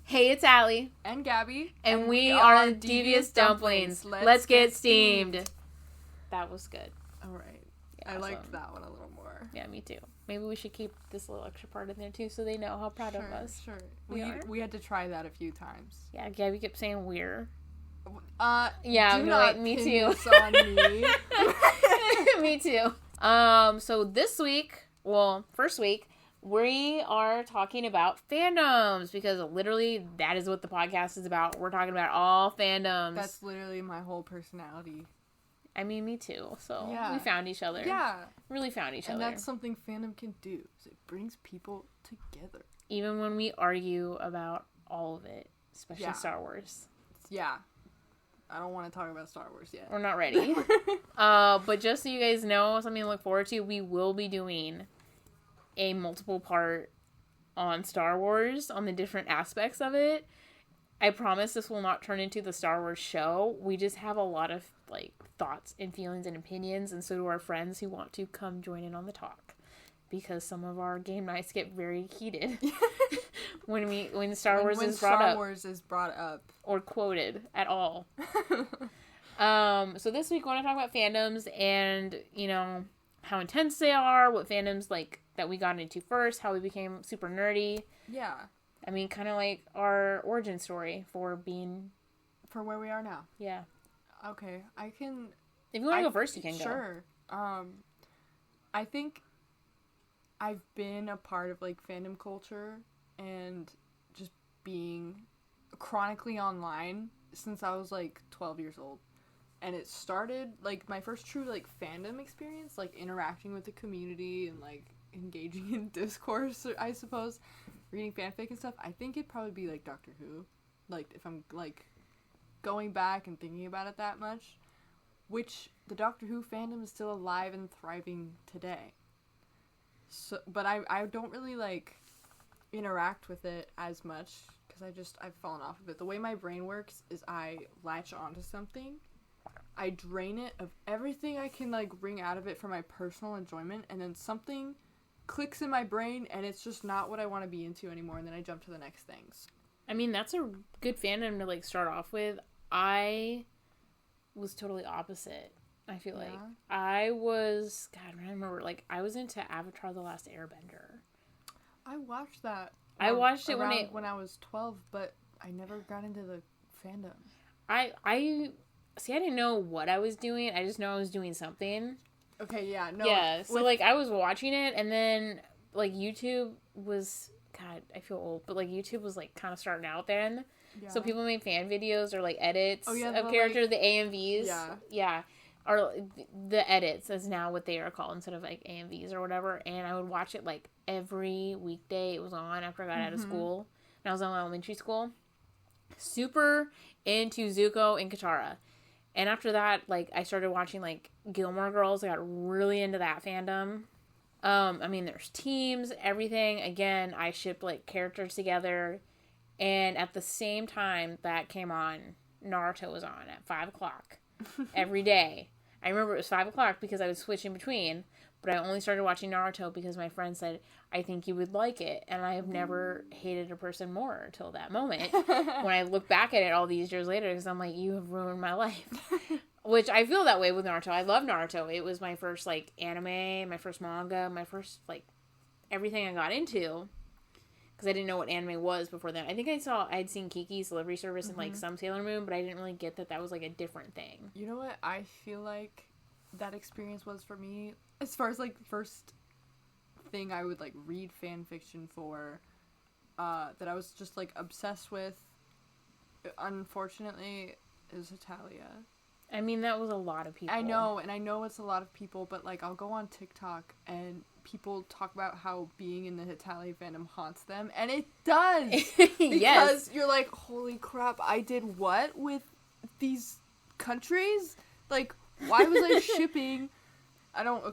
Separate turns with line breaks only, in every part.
Hey, it's Allie.
And Gabby.
And we are Devious Dumplings. Let's get steamed. That was good.
Alright.
Yeah,
I liked that one a little more.
Yeah, me too. Maybe we should keep this little extra part in there too so they know how proud of us.
Sure. We had to try that a few times.
Yeah, Gabby kept saying we're.
Yeah,
do not me too.
This on me.
Me too. So this week, first week, we are talking about fandoms because literally that is what the podcast is about. We're talking about all fandoms.
That's literally my whole personality.
I mean, me too. So
yeah.
We found each other.
Yeah.
Really found each other.
And that's something fandom can do. It brings people together.
Even when we argue about all of it, especially Star Wars.
Yeah. I don't want to talk about Star Wars yet.
We're not ready. But just so you guys know, something to look forward to, we will be doing a multiple part on Star Wars, on the different aspects of it. I promise this will not turn into the Star Wars show. We just have a lot of thoughts and feelings and opinions, and so do our friends who want to come join in on the talk. Because some of our game nights get very heated when Star Wars is brought up or quoted at all. So this week we want to talk about fandoms and how intense they are, what fandoms that we got into first, how we became super nerdy.
Yeah.
I mean, kind of like our origin story for
where we are now.
Yeah.
Okay, I can.
If you want to go first, you can go.
Sure. I think I've been a part of fandom culture and just being chronically online since I was 12 years old. And it started my first true fandom experience, interacting with the community and engaging in discourse, I suppose, reading fanfic and stuff. I think it'd probably be Doctor Who. If I'm going back and thinking about it that much, which the Doctor Who fandom is still alive and thriving today. So, but I don't really interact with it as much because I've fallen off of it. The way my brain works is I latch onto something, I drain it of everything I can wring out of it for my personal enjoyment, and then something clicks in my brain and it's just not what I want to be into anymore, and then I jump to the next things. I
mean, that's a good fandom to start off with. I was totally opposite. I feel I was, God, I remember, I was into Avatar: The Last Airbender.
I watched that.
I watched it
when I was 12, but I never got into the fandom.
I didn't know what I was doing. I just know I was doing something.
Okay, yeah, no.
Yeah, so, I was watching it, and then, YouTube was, God, I feel old, but, YouTube was, kind of starting out then. Yeah. So people made fan videos or, edits of characters, the AMVs.
Yeah.
Yeah. Or the edits is now what they are called instead of, AMVs or whatever. And I would watch it, every weekday it was on after I got out of school. And I was in elementary school. Super into Zuko and Katara. And after that, I started watching, Gilmore Girls. I got really into that fandom. I mean, there's teams, everything. Again, I ship, characters together. And at the same time that came on, Naruto was on at 5 o'clock every day. I remember it was 5 o'clock because I would switch in between. But I only started watching Naruto because my friend said, I think you would like it. And I have never hated a person more until that moment. When I look back at it all these years later, because I'm you have ruined my life. Which I feel that way with Naruto. I love Naruto. It was my first, anime, my first manga, my first, everything I got into. Because I didn't know what anime was before then. I think I'd seen Kiki's Delivery Service and, some Sailor Moon, but I didn't really get that was, a different thing.
You know what I feel like that experience was for me? As far as, the first thing I would, read fan fiction for, that I was just, obsessed with, unfortunately, is Italia.
I mean, that was a lot of people.
I know, and I know it's a lot of people, but, I'll go on TikTok, and people talk about how being in the Italia fandom haunts them, and it does! Because you're holy crap, I did what with these countries? Why was I shipping... I don't...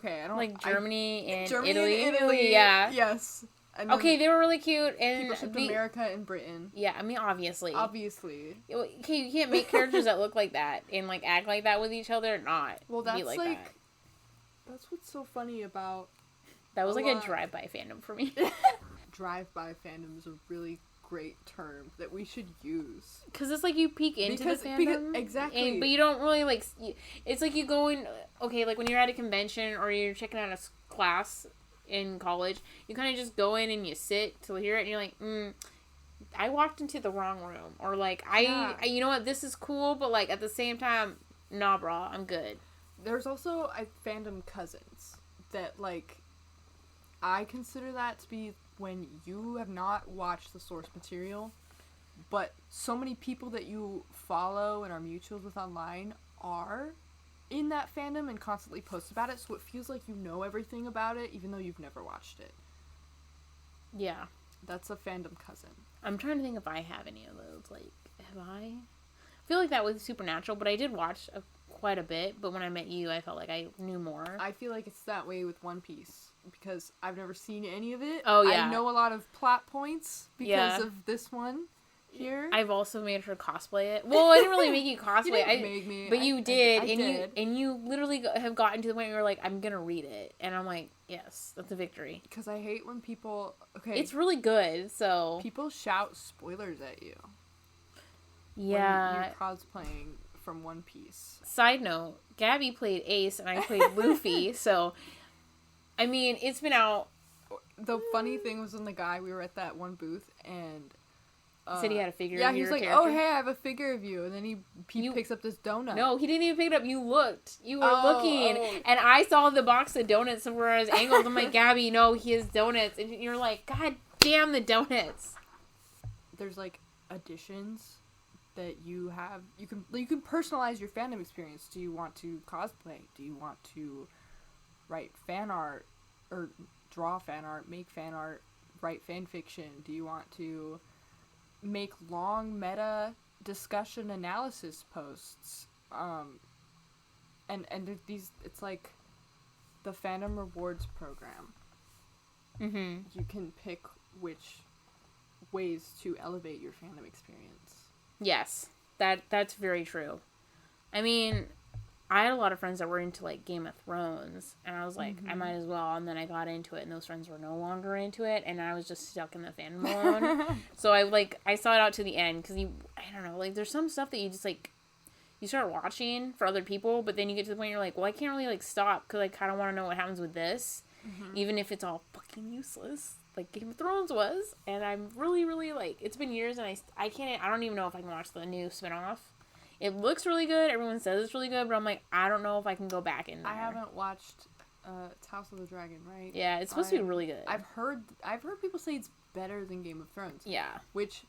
Germany and
Italy,
yeah.
Yes.
Okay, they were really cute. And
people shipped America and Britain.
Yeah, I mean, obviously.
Okay,
you can't make characters that look like that and, act like that with each other, not
well, that's,
be that.
That's what's so funny about...
That was, a drive-by fandom for me.
Drive-by fandom is a really great term that we should use.
Because it's like you peek into the fandom.
Exactly.
But you don't really, like... It's like you go in... Okay, like when you're at a convention or you're checking out a class in college, you kind of just go in and you sit to hear it, and you're like, I walked into the wrong room. Or, like, I you know what, this is cool, but, like, at the same time, nah, brah, I'm good.
There's also fandom cousins that, like, I consider that to be when you have not watched the source material, but so many people that you follow and are mutuals with online are in that fandom and constantly post about it, so it feels like you know everything about it, even though you've never watched it.
Yeah.
That's a fandom cousin.
I'm trying to think if I have any of those. Like, have I? I feel like that was Supernatural, but I did watch quite a bit, but when I met you, I felt like I knew more.
I feel like it's that way with One Piece, because I've never seen any of it.
Oh, yeah.
I know a lot of plot points because of this one here.
I've also made her cosplay it. Well, I didn't really make you cosplay.
You didn't make me.
But you did,
I did.
You literally have gotten to the point where you're like, I'm gonna read it, and I'm like, yes, that's a victory.
Because I hate when people. Okay,
it's really good. So
people shout spoilers at you.
Yeah,
when you're cosplaying from One Piece.
Side note: Gabby played Ace, and I played Luffy. So, I mean, it's been out.
The funny thing was when we were at that one booth, and
said he had a figure.
Yeah,
of
he was
your
like,
character.
"Oh, hey, I have a figure of you," and then he picks up this donut.
No, he didn't even pick it up. You looked. You were looking, and I saw the box of donuts where I was angled. I'm like, Gabby, no, he has donuts, and you're like, God damn the donuts.
There's like additions that you have. You can personalize your fandom experience. Do you want to cosplay? Do you want to write fan art or draw fan art, make fan art, write fan fiction? Do you want to make long meta discussion analysis posts? And these, it's like the fandom rewards program.
Mm-hmm.
You can pick which ways to elevate your fandom experience.
Yes, that's very true. I mean, I had a lot of friends that were into, like, Game of Thrones, and I was like, I might as well, and then I got into it, and those friends were no longer into it, and I was just stuck in the fandom alone. So I saw it out to the end, because I don't know, like, there's some stuff that you just, like, you start watching for other people, but then you get to the point you're like, well, I can't really, like, stop, because I kind of want to know what happens with this, even if it's all fucking useless, like Game of Thrones was, and I'm really, really, like, it's been years, and I don't even know if I can watch the new spinoff. It looks really good, everyone says it's really good, but I'm like, I don't know if I can go back in there.
I haven't watched, it's House of the Dragon, right?
Yeah, it's supposed to be really good.
I've heard people say it's better than Game of Thrones.
Yeah.
Which,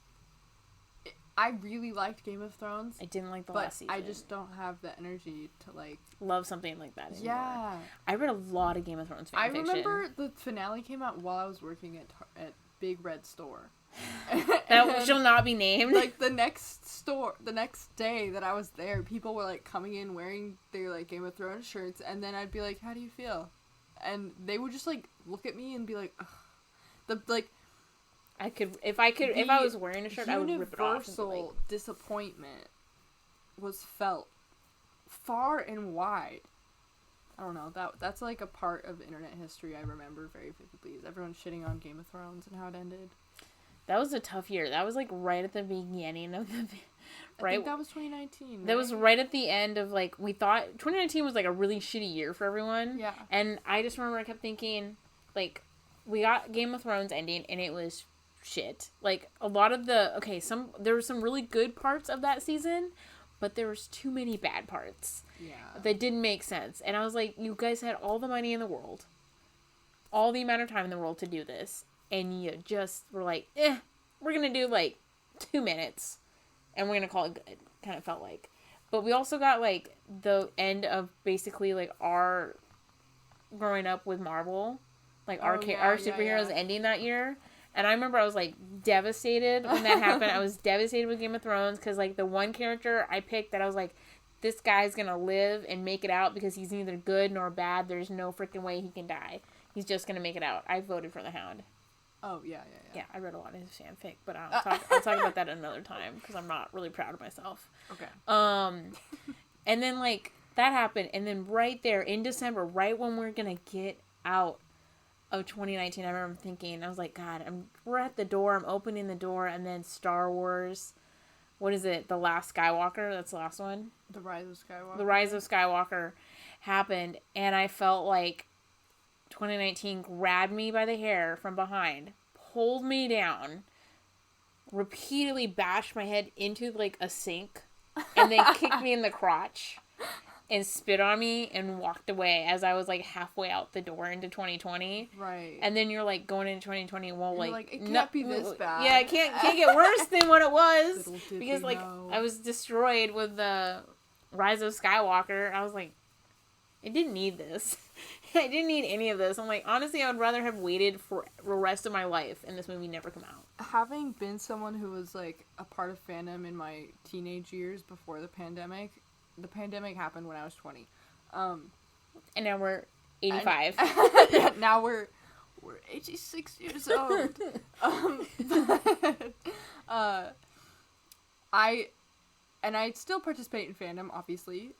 I really liked Game of Thrones.
I didn't like the last season.
I just don't have the energy to, like...
love something like that anymore.
Yeah.
I read a lot of Game of Thrones fan fiction.
I remember the finale came out while I was working at Big Red Store.
That shall not be named.
Like, the next day that I was there, people were, like, coming in wearing their, like, Game of Thrones shirts, and then I'd be like, how do you feel? And they would just, like, look at me and be like, ugh. If
I was wearing a shirt, I would rip it off.
Universal disappointment was felt far and wide. I don't know, that's like a part of internet history I remember very vividly, is everyone shitting on Game of Thrones and how it ended.
That was a tough year. That was like right at the beginning of the...
I think that was 2019, right?
That was right at the end of, like, we thought 2019 was like a really shitty year for everyone.
Yeah.
And I just remember I kept thinking, like, we got Game of Thrones ending and it was shit. Like, a lot of there were some really good parts of that season, but there was too many bad parts.
Yeah.
That didn't make sense. And I was like, you guys had all the money in the world, all the amount of time in the world to do this, and you just were like, we're gonna do, like, 2 minutes, and we're gonna call it good, kind of felt like. But we also got, like, the end of basically, like, our growing up with Marvel, like, our superheroes ending that year. And I remember I was, like, devastated when that happened. I was devastated with Game of Thrones, because, like, the one character I picked that I was like, this guy's gonna live and make it out because he's neither good nor bad. There's no freaking way he can die. He's just gonna make it out. I voted for the Hound.
Oh, yeah.
Yeah, I read a lot of his fanfic, but I'll talk about that another time, because I'm not really proud of myself.
Okay.
And then, like, that happened, and then right there in December, right when we're gonna get out of 2019, I remember thinking, I was like, God, we're at the door, I'm opening the door, and then Star Wars, what is it, The Last Skywalker, that's the last one?
The Rise of Skywalker.
The Rise of Skywalker happened, and I felt like 2019 grabbed me by the hair from behind, pulled me down, repeatedly bashed my head into, like, a sink, and then kicked me in the crotch, and spit on me, and walked away as I was, like, halfway out the door into 2020.
Right.
And then you're, like, going into 2020, well, like...
it can't be this bad.
Yeah, it can't get worse than what it was.
Little did
Because,
we
like,
know.
I was destroyed with the Rise of Skywalker. I was like, I didn't need this. I didn't need any of this. I'm like, honestly, I would rather have waited for the rest of my life and this movie never come out.
Having been someone who was, like, a part of fandom in my teenage years before the pandemic happened when I was 20.
And now we're 85.
Yeah, now we're 86 years old. I still participate in fandom, obviously,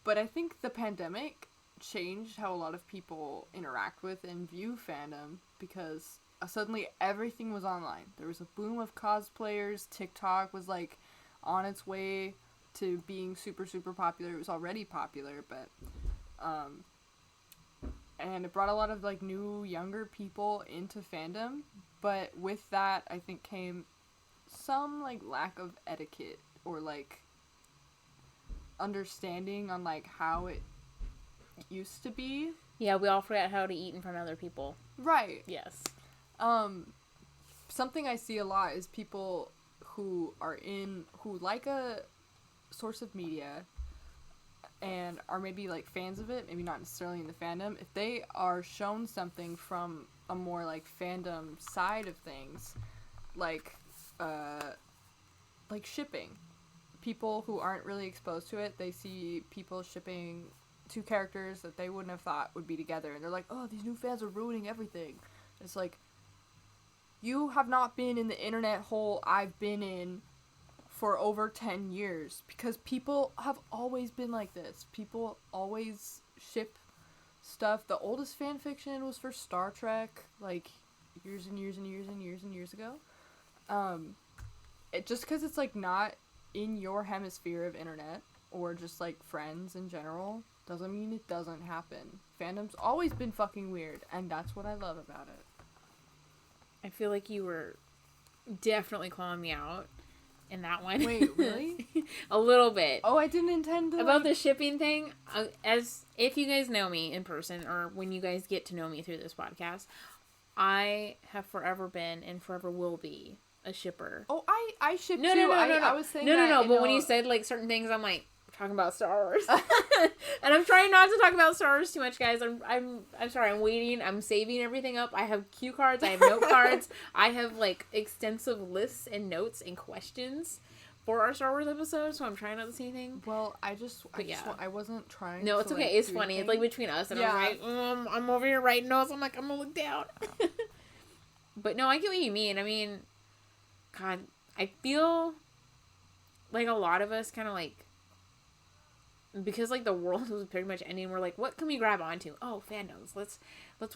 but I think the pandemic changed how a lot of people interact with and view fandom, because suddenly everything was online. There was a boom of cosplayers. TikTok was, like, on its way to being super, super popular. It was already popular, but, and it brought a lot of, like, new, younger people into fandom, but with that, I think came some, like, lack of etiquette, or, like, understanding on, like, how it used to be.
Yeah, we all forgot how to eat in front of other people.
Right.
Yes.
Something I see a lot is people who like a source of media and are maybe, like, fans of it, maybe not necessarily in the fandom, if they are shown something from a more, like, fandom side of things, like shipping. People who aren't really exposed to it, they see people shipping two characters that they wouldn't have thought would be together, and they're like, oh, these new fans are ruining everything. It's like, you have not been in the internet hole I've been in for over 10 years, because people have always been like this. People always ship stuff. The oldest fan fiction was for Star Trek, like, years and years and years and years and years ago. Just because it's, like, not in your hemisphere of internet, or just, like, friends in general, doesn't mean it doesn't happen. Fandom's always been fucking weird, and that's what I love about it.
I feel like you were definitely calling me out in that one.
Wait, really?
A little bit.
Oh, I didn't intend to.
About the shipping thing, as if you guys know me in person, or when you guys get to know me through this podcast, I have forever been and forever will be a shipper.
Oh, I ship too.
No.
I was saying
But when you said, like, certain things, I'm like, talking about Star Wars. And I'm trying not to talk about Star Wars too much, guys. I'm sorry, I'm waiting. I'm saving everything up. I have cue cards, I have note cards. I have, like, extensive lists and notes and questions for our Star Wars episode, so I'm trying not to say anything.
Well, I wasn't trying
No, it's
to,
okay.
like,
It's funny. It's, like, between us, and I'm like, I'm over here writing notes. I'm like, I'm gonna look down. But no, I get what you mean. I mean, God, I feel like a lot of us kind of, like, because, like, the world was pretty much ending, we're like, what can we grab onto? Oh, fandoms. Let's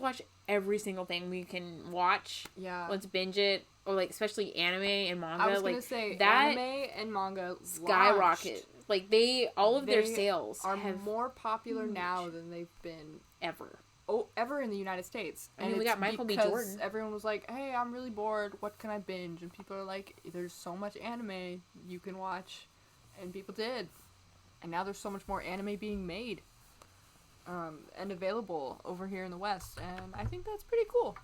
watch every single thing we can watch.
Yeah.
Let's binge it. Or, like, especially anime and manga.
I was
like,
gonna say,
that
anime and manga
skyrocket. Like, all of their sales
are
have
more popular now than they've been ever in the United States.
I mean, we got Michael B. Jordan.
Everyone was like, hey, I'm really bored. What can I binge? And people are like, there's so much anime you can watch. And people did. And now there's so much more anime being made and available over here in the West. And I think that's pretty cool.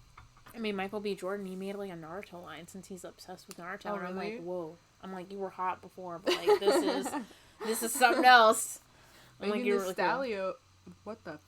I mean, Michael B. Jordan, he made, like, a Naruto line since he's obsessed with Naruto.
Oh,
and I'm
really?
like, whoa. I'm like, you were hot before, but, like, this is something else. I'm
Megan
like, you're
Thee
really
Stallion.
cool.
What the?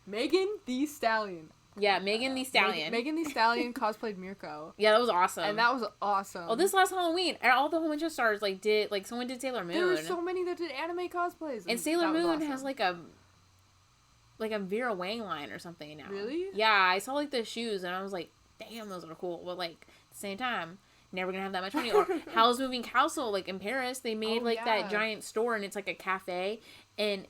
Megan Thee Stallion.
Yeah, Megan Thee Stallion.
Megan Thee Stallion cosplayed Mirko.
Yeah, that was awesome.
And that was awesome.
Oh, this last Halloween, all the Hoenn stars, like, someone did Sailor Moon.
There were so many that did anime cosplays.
And Sailor Moon
awesome.
has, like a Vera Wang line or something now.
Really?
Yeah, I saw, like, the shoes, and I was like, damn, those are cool. But, like, at the same time, never gonna have that much money. Or Howl's Moving Castle, like, in Paris, they made, that giant store, and it's, like, a cafe, and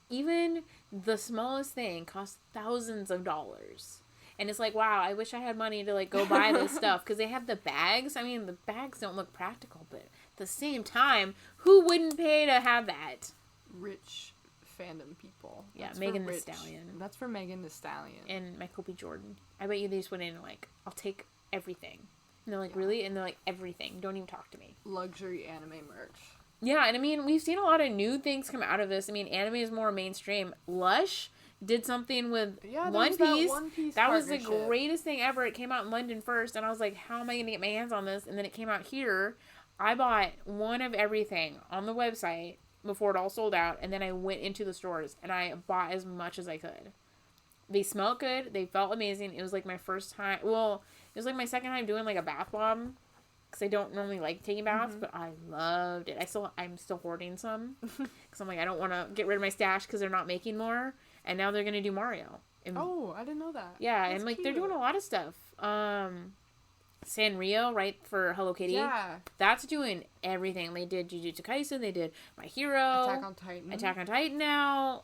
even the smallest thing costs thousands of dollars. And it's like, wow, I wish I had money to, like, go buy this stuff. Because they have the bags. I mean, the bags don't look practical, but at the same time, who wouldn't pay to have that?
Rich fandom people.
Yeah,
That's
Megan Thee Stallion.
That's for Megan Thee Stallion.
And Michael B. Jordan. I bet you they just went in and, like, I'll take everything. And they're like, really? And they're like, everything. Don't even talk to me.
Luxury anime merch.
Yeah, and I mean, we've seen a lot of new things come out of this. I mean, anime is more mainstream. Lush did something with One Piece. That was the greatest thing ever. It came out in London first, and I was like, how am I going to get my hands on this? And then it came out here. I bought one of everything on the website before it all sold out, and then I went into the stores, and I bought as much as I could. They smelled good. They felt amazing. It was like my first time. Well, it was like my second time doing like a bath bomb. Because I don't normally like taking baths, but I loved it. I'm still hoarding some. Because I'm like, I don't want to get rid of my stash because they're not making more. And now they're going to do Mario. And,
oh, I didn't know that.
Yeah, that's and like cute. They're doing a lot of stuff. Sanrio, right, for Hello Kitty.
Yeah. That's
doing everything. They did Jujutsu Kaisen. They did My Hero. Attack on Titan now.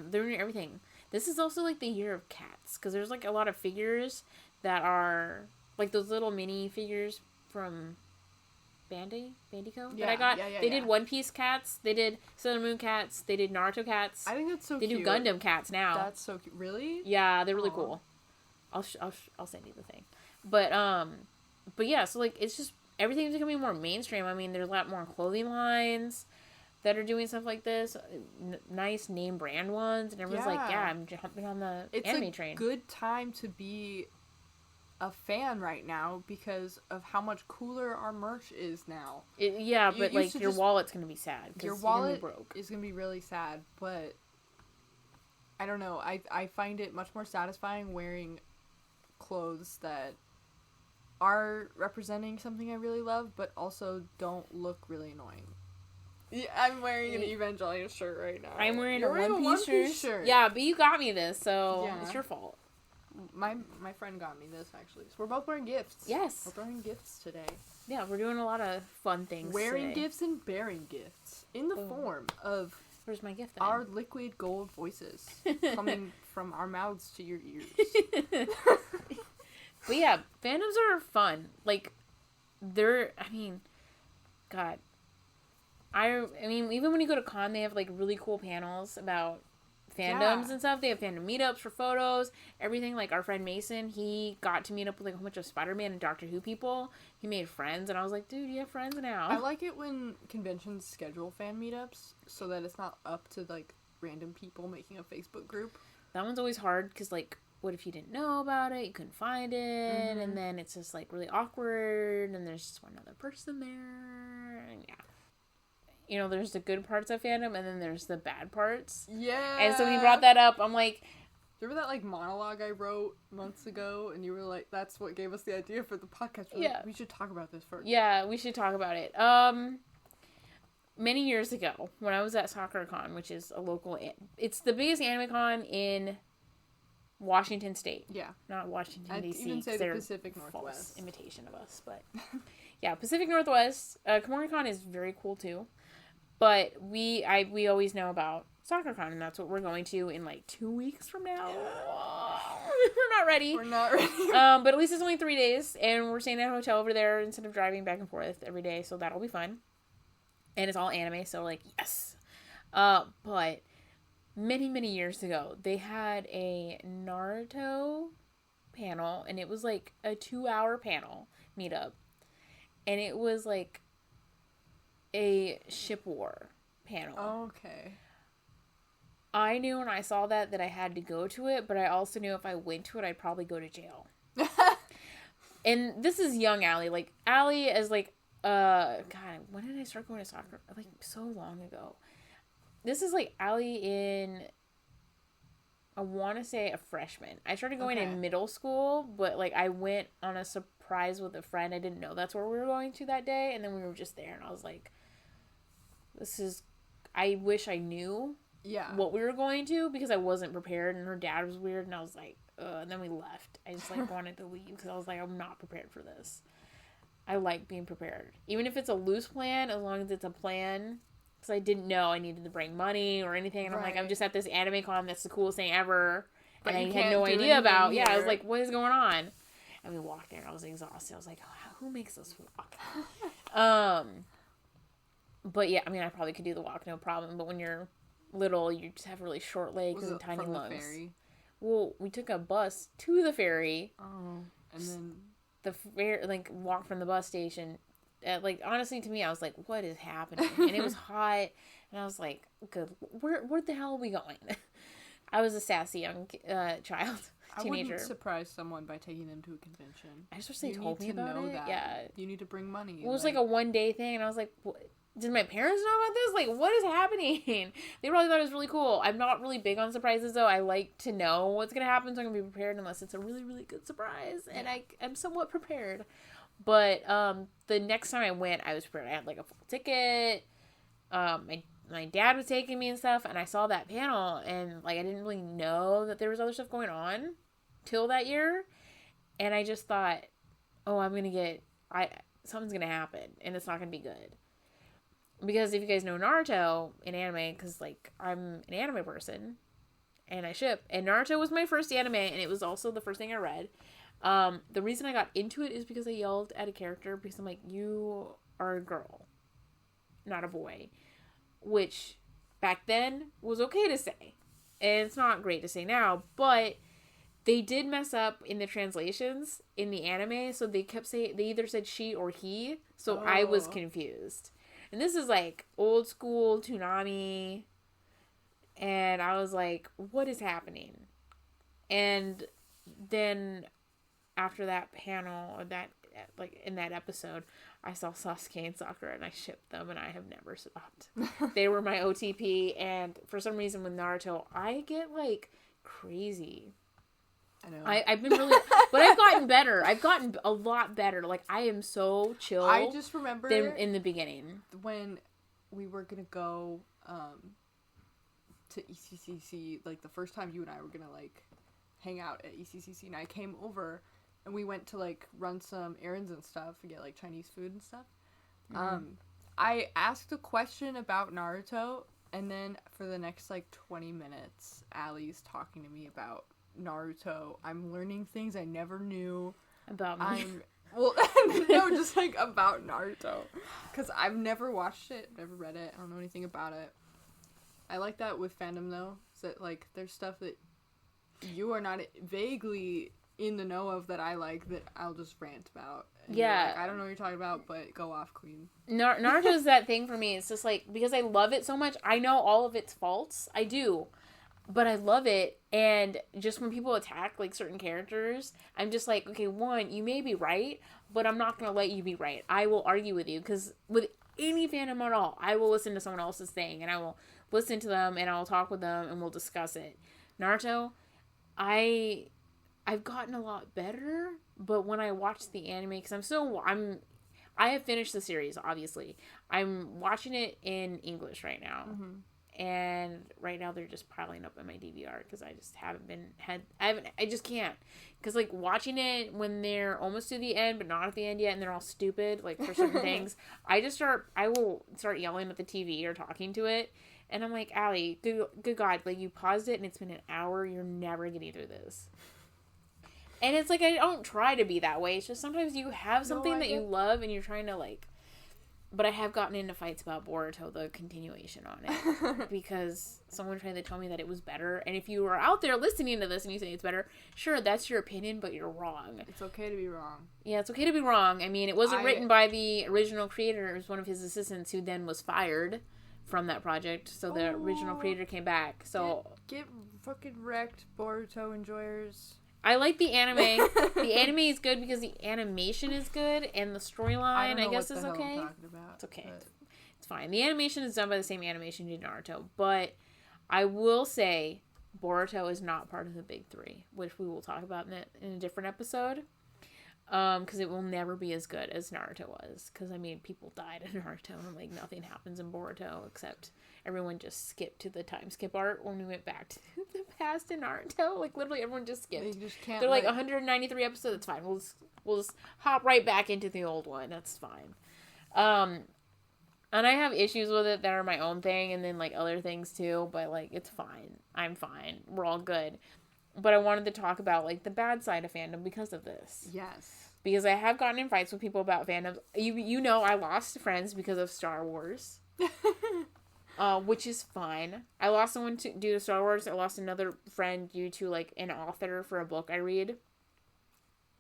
They're doing everything. This is also like the year of cats. Because there's like a lot of figures that are like those little mini figures from Bandico that I got. They did One Piece cats. They did Sailor Moon cats. They did Naruto cats.
I think that's so
cute. They do Gundam cats now.
That's so cute. Really?
Yeah, they're really cool. I'll send you the thing. But yeah, so like it's just everything's becoming more mainstream. I mean, there's a lot more clothing lines that are doing stuff like this, nice name brand ones, and everyone's like, yeah, I'm jumping on the anime train.
It's a good time to be a fan right now because of how much cooler our merch is now.
But like your wallet's gonna be sad.
Your wallet is gonna be really sad, but I don't know. I find it much more satisfying wearing clothes that are representing something I really love, but also don't look really annoying. Yeah, I'm wearing an Evangelion shirt right now.
I'm wearing a One Piece shirt. Yeah, but you got me this, so it's your fault.
My friend got me this, actually. So we're both wearing gifts.
Yes.
We're wearing gifts today.
Yeah, we're doing a lot of fun things
Wearing gifts and bearing gifts. In the form of...
Where's my gift then?
Our liquid gold voices. Coming from our mouths to your ears.
But yeah, fandoms are fun. Like, they're... I mean... God. I mean, even when you go to con, they have, like, really cool panels about... fandoms and stuff. They have fandom meetups for photos, everything. Like our friend Mason, he got to meet up with like a whole bunch of Spider-Man and Doctor Who people. He made friends, and I was like, dude, you have friends now.
I like it when conventions schedule fan meetups so that it's not up to like random people making a Facebook group.
That one's always hard because like, what if you didn't know about it, you couldn't find it, and then it's just like really awkward, and there's just one other person there, and yeah. You know, there's the good parts of fandom, and then there's the bad parts.
Yeah.
And so when you brought that up, I'm like...
Remember that, like, monologue I wrote months ago? And you were like, that's what gave us the idea for the podcast. We're like, we should talk about this first.
Yeah, we should talk about it. Many years ago, when I was at SoccerCon, which is a local... It's the biggest anime con in Washington State.
Yeah.
Not Washington, D.C.
I'd even say the Pacific Northwest.
False imitation of us, but... yeah, Pacific Northwest. KomoriCon is very cool, too. But we always know about SoccerCon, and that's what we're going to in like 2 weeks from now. We're not ready. But at least it's only 3 days, and we're staying at a hotel over there instead of driving back and forth every day, so that'll be fun. And it's all anime, so like, yes. But many, many years ago, they had a Naruto panel, and it was like a 2-hour panel meetup. And it was like a ship war panel.
Okay.
I knew when I saw that I had to go to it, but I also knew if I went to it, I'd probably go to jail. And this is young Allie. Like, Allie is like, God, when did I start going to soccer? Like, so long ago. This is like Allie in, I want to say a freshman. I started going in middle school, but like I went on a surprise with a friend. I didn't know that's where we were going to that day, and then we were just there, and I was like, I wish I knew what we were going to, because I wasn't prepared, and her dad was weird, and I was like, and then we left. I just like wanted to leave because I was like, I'm not prepared for this. I like being prepared, even if it's a loose plan, as long as it's a plan, because I didn't know I needed to bring money or anything, and I'm like, I'm just at this anime con that's the coolest thing ever, and I had no idea about. Yeah, I was like, what is going on? And we walked there, and I was exhausted. I was like, oh, who makes us walk? But yeah, I mean, I probably could do the walk, no problem. But when you're little, you just have really short legs and tiny lungs. Ferry? Well, we took a bus to the ferry.
Oh, and then
the ferry, like, walked from the bus station. Like, honestly, to me, I was like, what is happening? And it was hot, and I was like, good, where the hell are we going? I was a sassy young child. Teenager.
I wouldn't surprise someone by taking them to a convention.
I just wish they told me about it. That. Yeah.
You need to bring money.
It was like a one-day thing, and I was like, what? Did my parents know about this? Like, what is happening? They probably thought it was really cool. I'm not really big on surprises, though. I like to know what's going to happen, so I'm going to be prepared unless it's a really, really good surprise. And I'm somewhat prepared. But the next time I went, I was prepared. I had, like, a full ticket. My dad was taking me and stuff, and I saw that panel, and, like, I didn't really know that there was other stuff going on till that year. And I just thought, oh, something's going to happen, and it's not going to be good. Because if you guys know Naruto in anime, because, like, I'm an anime person, and I ship, and Naruto was my first anime, and it was also the first thing I read. The reason I got into it is because I yelled at a character, because I'm like, you are a girl, not a boy. Which, back then, was okay to say. And it's not great to say now, but they did mess up in the translations in the anime, so they kept saying, they either said she or he, so I was confused. And this is, like, old school Toonami. And I was like, what is happening? And then after that panel, or that, like, in that episode, I saw Sasuke and Sakura, and I shipped them, and I have never stopped. They were my OTP, and for some reason with Naruto, I get, like, crazy.
I know.
I've been really, but I've gotten better. I've gotten a lot better. Like, I am so chill.
I just remember
in the beginning
when we were gonna go to ECCC. Like, the first time you and I were gonna, like, hang out at ECCC, and I came over, and we went to, like, run some errands and stuff and get, like, Chinese food and stuff. Mm-hmm. I asked a question about Naruto, and then for the next, like, 20 minutes, Allie's talking to me about Naruto. I'm learning things I never knew
about me.
No, just, like, about Naruto, because I've never watched it, never read it, I don't know anything about it. I like that with fandom, though, is that, like, there's stuff that you are not vaguely in the know of that I like, that I'll just rant about. And
yeah,
like, I don't know what you're talking about, but go off, queen.
Naruto's that thing for me. It's just, like, because I love it so much, I know all of its faults. I do. But I love it, and just when people attack, like, certain characters, I'm just like, okay, one, you may be right, but I'm not going to let you be right. I will argue with you, because with any fandom at all, I will listen to someone else's thing, and I will listen to them, and I'll talk with them, and we'll discuss it. Naruto, I've gotten a lot better, but when I watch the anime, because I have finished the series, obviously. I'm watching it in English right now. Mm-hmm. And right now they're just piling up in my DVR because I just I just can't. Because, like, watching it when they're almost to the end, but not at the end yet, and they're all stupid, like, for certain things, I will start yelling at the TV or talking to it. And I'm like, Allie, good God, like, you paused it and it's been an hour, you're never getting through this. And it's like, I don't try to be that way. It's just sometimes you have something that you love and you're trying to, like, but I have gotten into fights about Boruto, the continuation on it, because someone tried to tell me that it was better. And if you are out there listening to this and you say it's better, sure, that's your opinion, but you're wrong.
It's okay to be wrong.
Yeah, it's okay to be wrong. I mean, it wasn't written by the original creator. It was one of his assistants who then was fired from that project. So the original creator came back. So
get fucking wrecked, Boruto enjoyers.
I like the anime. The anime is good because the animation is good, and the storyline, I guess, is okay. It's okay. But it's fine. The animation is done by the same animation you did Naruto, but I will say Boruto is not part of the big three, which we will talk about in a different episode. Because it will never be as good as Naruto was. Because, I mean, people died in Naruto, and, like, nothing happens in Boruto, except everyone just skipped to the time skip art when we went back to the past in Naruto. Like, literally, everyone just skipped.
They just can't.
They're, like, 193 episodes, it's fine. We'll just hop right back into the old one. That's fine. And I have issues with it that are my own thing, and then, like, other things, too. But, like, it's fine. I'm fine. We're all good. but I wanted to talk about, like, the bad side of fandom because of this.
Yes.
Because I have gotten in fights with people about fandoms. You know, I lost friends because of Star Wars. Which is fine. I lost someone due to Star Wars. I lost another friend due to, like, an author for a book I read.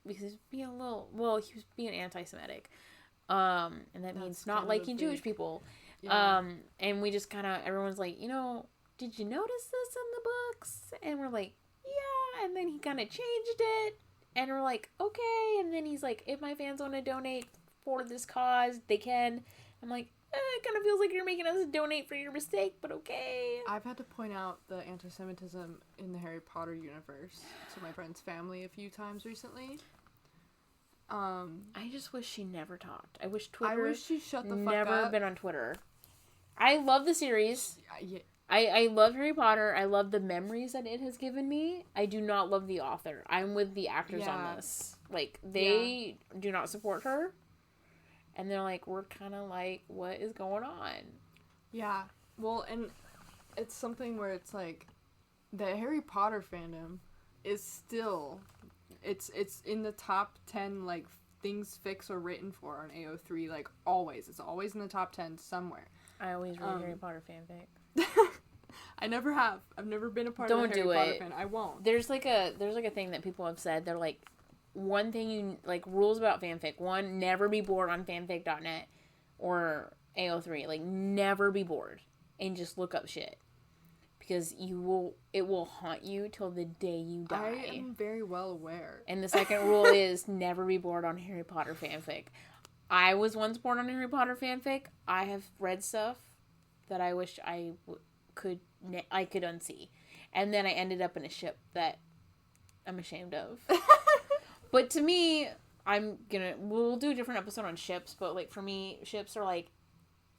Because he was being he was being anti-Semitic. And that means not liking Jewish people. Yeah. And we just kind of, everyone's like, you know, did you notice this in the books? And we're like, yeah. And then he kind of changed it. And we're like, okay. And then he's like, if my fans want to donate for this cause, they can. I'm like, it kind of feels like you're making us donate for your mistake, but okay.
I've had to point out the anti-Semitism in the Harry Potter universe to my friend's family a few times recently.
I just wish she never talked. I wish Twitter.
I wish she shut the fuck up.
Never been on Twitter. I love the series.
Yeah.
I love Harry Potter. I love the memories that it has given me. I do not love the author. I'm with the actors on this. Like, they do not support her. And they're like, we're kind of like, what is going on? Yeah.
Well, and it's something where it's like, the Harry Potter fandom is still, it's in the top 10, like, things fixed or written for on AO3, like, always. It's always in the top 10 somewhere.
I always read Harry Potter fanfic.
I never have. I've never been a part of a Harry Potter fan. I won't.
There's like a thing that people have said. They're like, one thing you, like, rules about fanfic. One, never be bored on fanfic.net or AO3. Like, never be bored. And just look up shit. Because it will haunt you till the day you die.
I am very well aware.
And the second rule is never be bored on Harry Potter fanfic. I was once bored on Harry Potter fanfic. I have read stuff that I wish I could unsee. And then I ended up in a ship that I'm ashamed of. But to me, we'll do a different episode on ships, but, like, for me, ships are, like,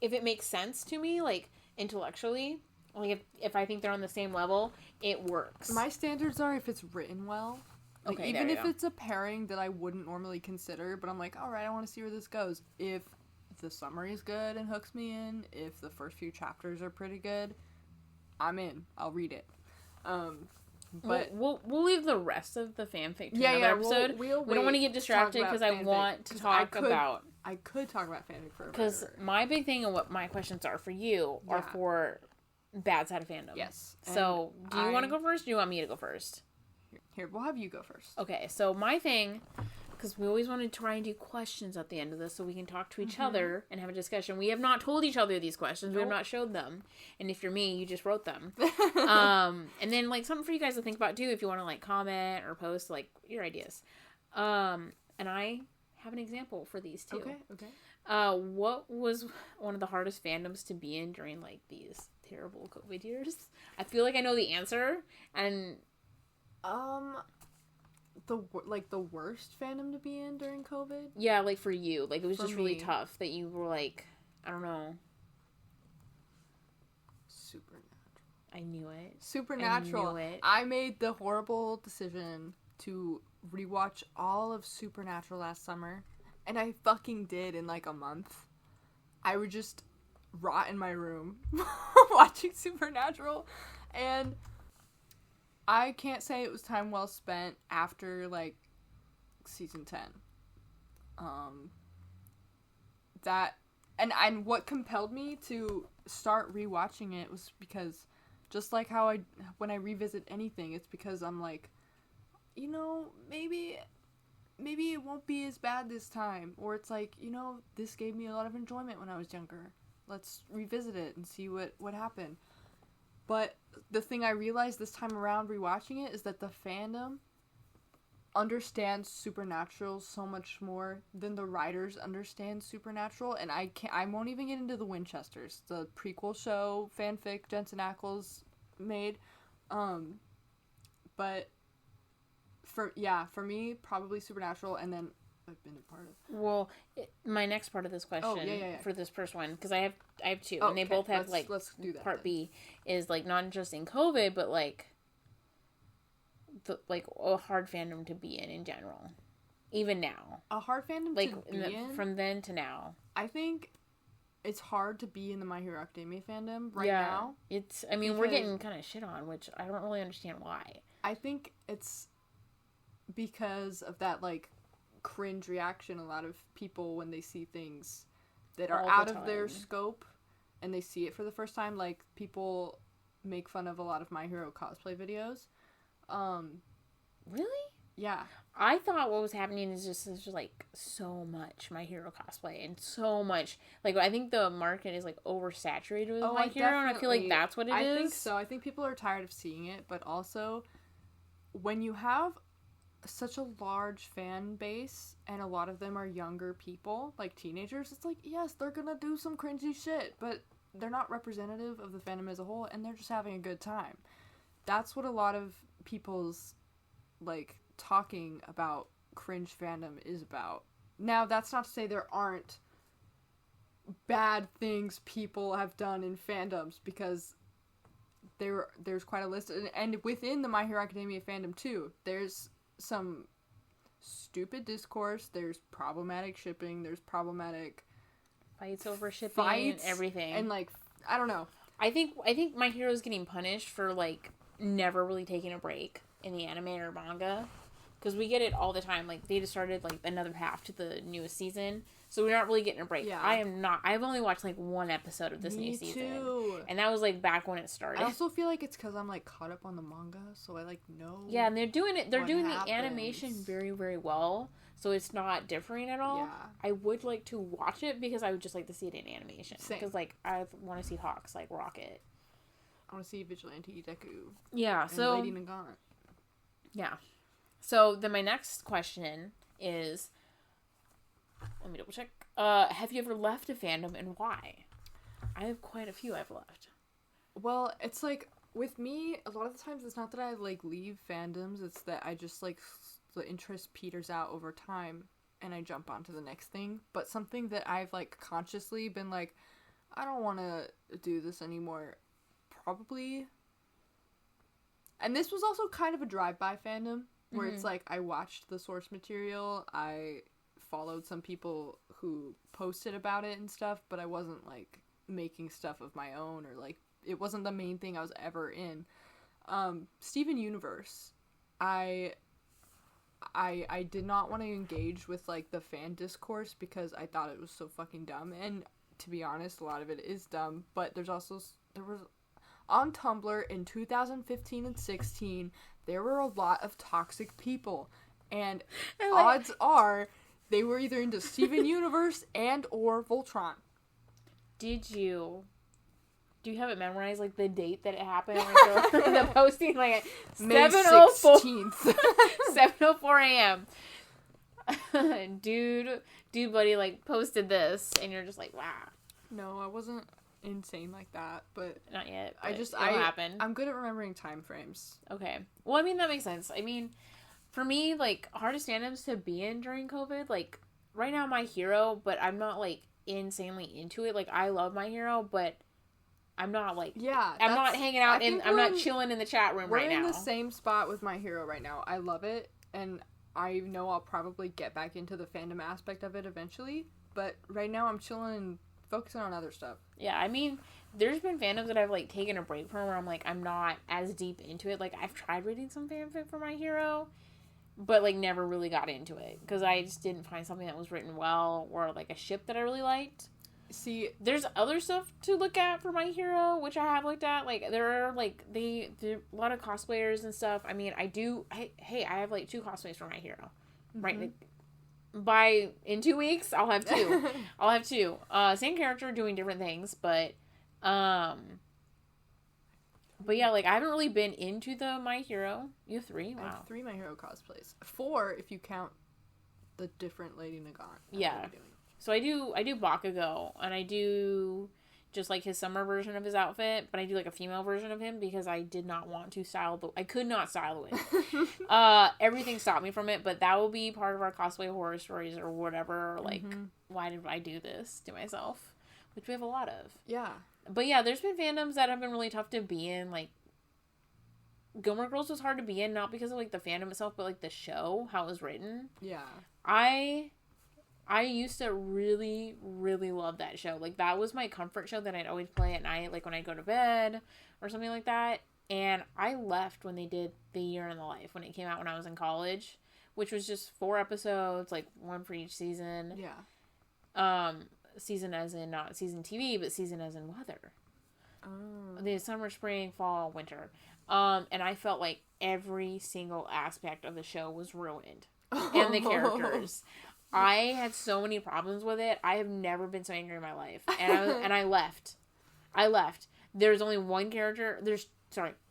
if it makes sense to me, like, intellectually, like, if I think they're on the same level, it works.
My standards are if it's written well. Like, okay, even if it's a pairing that I wouldn't normally consider, but I'm like, alright, I want to see where this goes. If the summary is good and hooks me in, if the first few chapters are pretty good, I'm in. I'll read it. But
we'll leave the rest of the fanfic to another episode. We don't want to get distracted because I want to talk about...
I could talk about fanfic forever.
Because my big thing and what my questions are for you are for bad side of fandom.
Yes.
So, do you want to go first or do you want me to go first?
Here, we'll have you go first.
Okay, so my thing... Because we always want to try and do questions at the end of this so we can talk to each other and have a discussion. We have not told each other these questions. Nope. We have not showed them. And if you're me, you just wrote them. And then, like, something for you guys to think about, too, if you want to, like, comment or post, like, your ideas. And I have an example for these, too.
Okay.
What was one of the hardest fandoms to be in during, like, these terrible COVID years? I feel like I know the answer. And...
the worst fandom to be in during COVID?
Yeah, like, for you. Like, it was just really tough that you were, like, I don't know.
Supernatural.
I knew it.
Supernatural. I made the horrible decision to rewatch all of Supernatural last summer, and I fucking did in, like, a month. I would just rot in my room watching Supernatural, and... I can't say it was time well spent after, like, season 10. And what compelled me to start rewatching it was because, just like how when I revisit anything, it's because I'm like, you know, maybe it won't be as bad this time. Or it's like, you know, this gave me a lot of enjoyment when I was younger. Let's revisit it and see what happened. But the thing I realized this time around rewatching it is that the fandom understands Supernatural so much more than the writers understand Supernatural, and I won't even get into the Winchesters, the prequel show fanfic Jensen Ackles made. But for me, probably Supernatural, and then I've been a part of.
Well, my next part of this question for this first one, because I have two, and they both have let's do that. Part then. B is like not just in COVID, but like a hard fandom to be in general, even now.
A hard fandom to be in
from then to now.
I think it's hard to be in the My Hero Academia fandom now.
It's. I mean, we're getting kind of shit on, which I don't really understand why.
I think it's because of that, like, cringe reaction. A lot of people, when they see things that are out of their scope and they see it for the first time, like, people make fun of a lot of My Hero cosplay videos.
Really?
Yeah.
I thought what was happening is just like so much My Hero cosplay and so much, like, I think the market is like oversaturated with My Hero, and I feel like that's what it is.
I think so. I think people are tired of seeing it, but also when you have such a large fan base and a lot of them are younger people, like teenagers, it's like, yes, they're gonna do some cringy shit, but they're not representative of the fandom as a whole, and they're just having a good time. That's what a lot of people's, like, talking about cringe fandom is about. Now, that's not to say there aren't bad things people have done in fandoms, because there's quite a list, and within the My Hero Academia fandom too, there's some stupid discourse, there's problematic shipping, there's problematic
fights over shipping and everything,
and, like, I don't know.
I think My Hero's getting punished for, like, never really taking a break in the anime or manga, because we get it all the time. Like, they just started, like, another half to the newest season, so we're not really getting a break.
Yeah.
I've only watched, like, one episode of this new season.
Me too.
And that was, like, back when it started.
I also feel like it's because I'm, like, caught up on the manga, so I, like, know.
Yeah, and they're doing the animation very, very well, so it's not differing at all.
Yeah.
I would like to watch it because I would just like to see it in animation.
Same.
Because, like, I want to see Hawks, like, rock it.
I want to see Vigilante Deku.
Yeah, so...
Lady Nagant.
Yeah. So, then my next question is... Let me double check. Have you ever left a fandom, and why? I have quite a few I've left.
Well, it's like, with me, a lot of the times it's not that I, like, leave fandoms, it's that I just, like, the interest peters out over time, and I jump onto the next thing. But something that I've, like, consciously been like, I don't want to do this anymore, probably... And this was also kind of a drive-by fandom, where it's like, I watched the source material, I followed some people who posted about it and stuff, but I wasn't, like, making stuff of my own, or, like, it wasn't the main thing I was ever in. Steven Universe, I did not want to engage with, like, the fan discourse because I thought it was so fucking dumb, and to be honest, a lot of it is dumb, but there was on Tumblr in 2015 and 16, there were a lot of toxic people, and odds are they were either into Steven Universe and or Voltron.
Do you have it memorized, like, the date that it happened? Like, the posting, like, at
May 16th.
7:04 a.m. Dude, buddy, like, posted this, and you're just like, wow.
No, I wasn't insane like that, but
not yet.
But
it'll happen.
I'm good at remembering time frames.
Okay. Well, I mean, that makes sense. I mean, for me, like, hardest fandoms to be in during COVID, like, right now, My Hero, but I'm not, like, insanely into it. Like, I love My Hero, but I'm not, like, I'm not hanging out I'm not chilling in the chat room right now.
We're in the same spot with My Hero right now. I love it, and I know I'll probably get back into the fandom aspect of it eventually, but right now I'm chilling and focusing on other stuff.
Yeah, I mean, there's been fandoms that I've, like, taken a break from where I'm like, I'm not as deep into it. Like, I've tried reading some fanfic for My Hero, but, like, never really got into it because I just didn't find something that was written well or, like, a ship that I really liked.
See,
there's other stuff to look at for My Hero, which I have looked at. Like, there are, like, there are a lot of cosplayers and stuff. I mean, I have, like, 2 cosplays for My Hero. Mm-hmm. Right? Like, in 2 weeks, I'll have 2. I'll have 2. Same character doing different things, but yeah, like, I haven't really been into the My Hero. You have 3? Wow.
I have 3 My Hero cosplays. 4 if you count the different Lady Nagant.
Yeah. So I do Bakugo, and I do just, like, his summer version of his outfit, but I do, like, a female version of him because I did not want to I could not style the wig. Everything stopped me from it, but that will be part of our cosplay horror stories or whatever, like, why did I do this to myself? Which we have a lot of.
Yeah.
But yeah, there's been fandoms that have been really tough to be in, like, Gilmore Girls was hard to be in, not because of, like, the fandom itself, but, like, the show, how it was written.
Yeah.
I used to really, really love that show. Like, that was my comfort show that I'd always play at night, like, when I'd go to bed or something like that. And I left when they did The Year in the Life, when it came out when I was in college, which was just 4 episodes, like one for each season.
Yeah.
Season as in not season TV, but season as in weather.
Oh.
The summer, spring, fall, winter. And I felt like every single aspect of the show was ruined. And the characters. I had so many problems with it. I have never been so angry in my life. And I left. There's only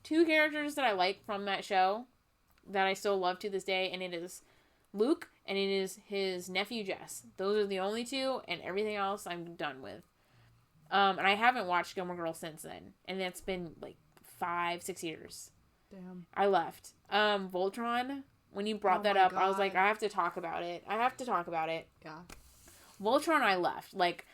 two characters that I like from that show that I still love to this day, and it is Luke and it is his nephew Jess. Those are the only two, and everything else I'm done with. And I haven't watched Gilmore Girls since then, and that's been like 5-6 years.
Damn.
I left. Voltron, when you brought that up, God. I was like, I have to talk about it.
Yeah.
Voltron, I left. Like,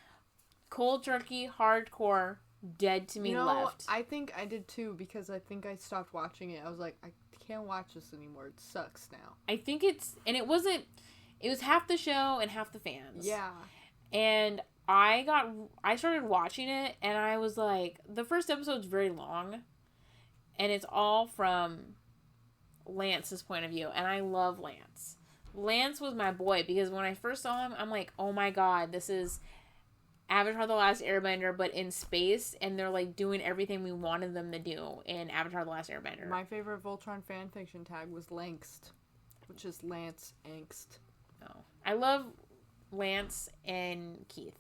cold turkey, hardcore, dead to me, left.
I think I did too, because I think I stopped watching it. I was like, I can't watch this anymore. It sucks now.
I think it was half the show and half the fans.
Yeah.
And I started watching it, and I was like, the first episode's very long, and it's all from Lance's point of view, and I love Lance. Lance was my boy, because when I first saw him, I'm like, oh my god, this is Avatar: The Last Airbender, but in space, and they're like doing everything we wanted them to do in Avatar: The Last Airbender.
My favorite Voltron fanfiction tag was Langst, which is Lance Angst.
Oh, I love Lance and Keith.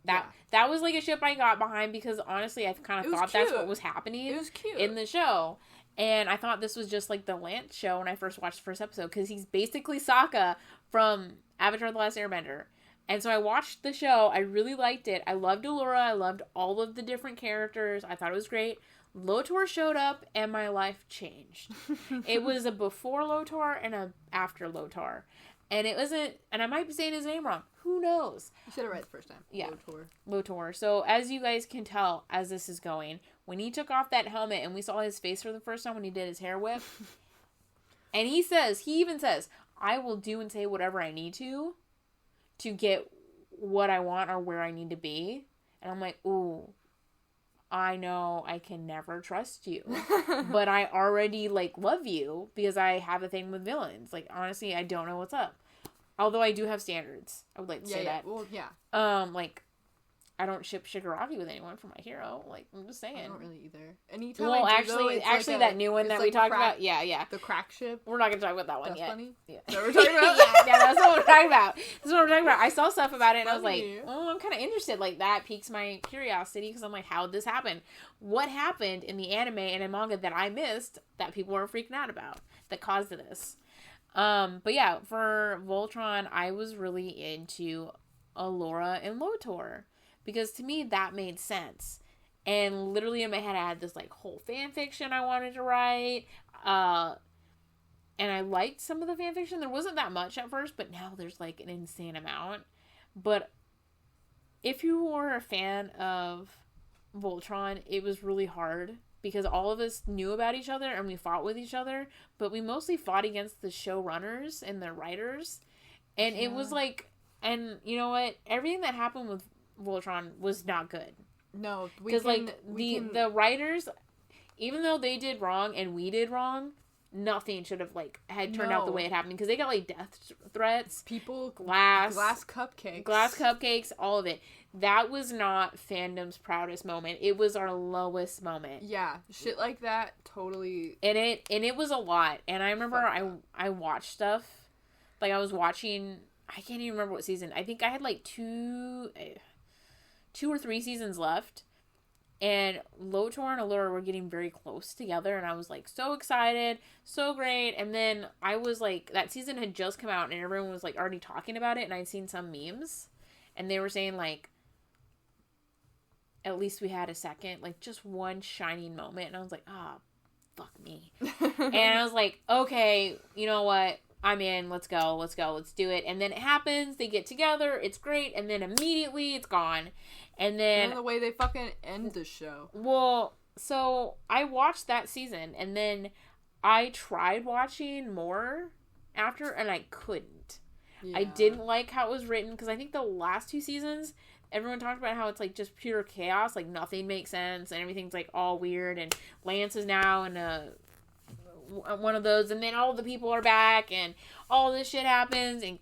That was like a ship I got behind, because honestly, I kind of thought that's what was happening.
It was cute
in the show, and I thought this was just like the Lance show when I first watched the first episode, because he's basically Sokka from Avatar: The Last Airbender. And so I watched the show. I really liked it. I loved Allura. I loved all of the different characters. I thought it was great. Lotor showed up, and my life changed. It was a before Lotor and a after Lotor. And it wasn't, and I might be saying his name wrong. Who knows?
You said it right the first time.
Yeah. Lotor. So as you guys can tell, as this is going, when he took off that helmet and we saw his face for the first time when he did his hair whip, and he even says, I will do and say whatever I need to get what I want or where I need to be. And I'm like, ooh, I know I can never trust you, but I already like love you because I have a thing with villains. Like, honestly, I don't know what's up. Although I do have standards. I would like to say that.
Well, yeah.
Like, I don't ship Shigaraki with anyone for my hero. Like, I'm just saying.
I don't really either. Anytime
well,
I do,
actually, that new one that we talked about. Yeah.
The crack ship.
We're not going to talk about that one
That's
yet.
funny?
Yeah.
Is that what we're talking about?
Yeah, that's what we're talking about. That's what we're talking about. I saw stuff about it, and I was like, oh, I'm kind of interested. Like, that piques my curiosity, because I'm like, how did this happen? What happened in the anime and in manga that I missed that people were freaking out about that caused this? But yeah, for Voltron, I was really into Allura and Lotor, because to me that made sense. And literally in my head I had this like whole fan fiction I wanted to write, and I liked some of the fan fiction. There wasn't that much at first, but now there's like an insane amount. But if you were a fan of Voltron, it was really hard, because all of us knew about each other and we fought with each other, but we mostly fought against the showrunners and the writers. And it was like, and you know what? Everything that happened with Voltron was not good.
No,
because like the writers, even though they did wrong and we did wrong, nothing should have like had turned out the way it happened, because they got like death threats, glass cupcakes, all of it. That was not Fandom's proudest moment. It was our lowest moment.
Yeah, shit like that totally.
And it was a lot. And I remember I watched stuff, like I was watching, I can't even remember what season. I think I had like two or three seasons left, and Lotor and Allura were getting very close together, and I was like so excited, so great. And then I was like, that season had just come out and everyone was like already talking about it, and I'd seen some memes and they were saying like, at least we had a second, like just one shining moment. And I was like, fuck me. And I was like, okay, you know what? I'm in. Let's go. Let's do it. And then it happens. They get together. It's great. And then immediately it's gone. And then
the way they fucking end the show.
Well, so I watched that season, and then I tried watching more after, and I couldn't. Yeah. I didn't like how it was written, because I think the last 2 seasons, everyone talked about how it's like just pure chaos, like nothing makes sense and everything's like all weird, and Lance is now in one of those, and then all the people are back and all this shit happens, and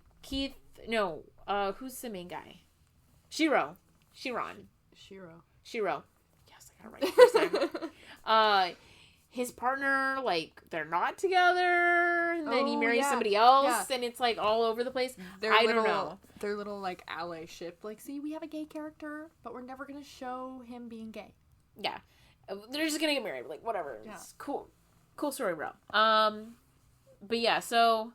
who's the main guy? Shiro. Yes, I got it right the first time. His partner, like, they're not together, and then he marries somebody else, and it's, like, all over the place. I don't know.
Their little, like, ally ship. Like, see, we have a gay character, but we're never gonna show him being gay.
Yeah. They're just gonna get married. Like, whatever. Yeah. It's cool. Cool story, bro. But yeah, so...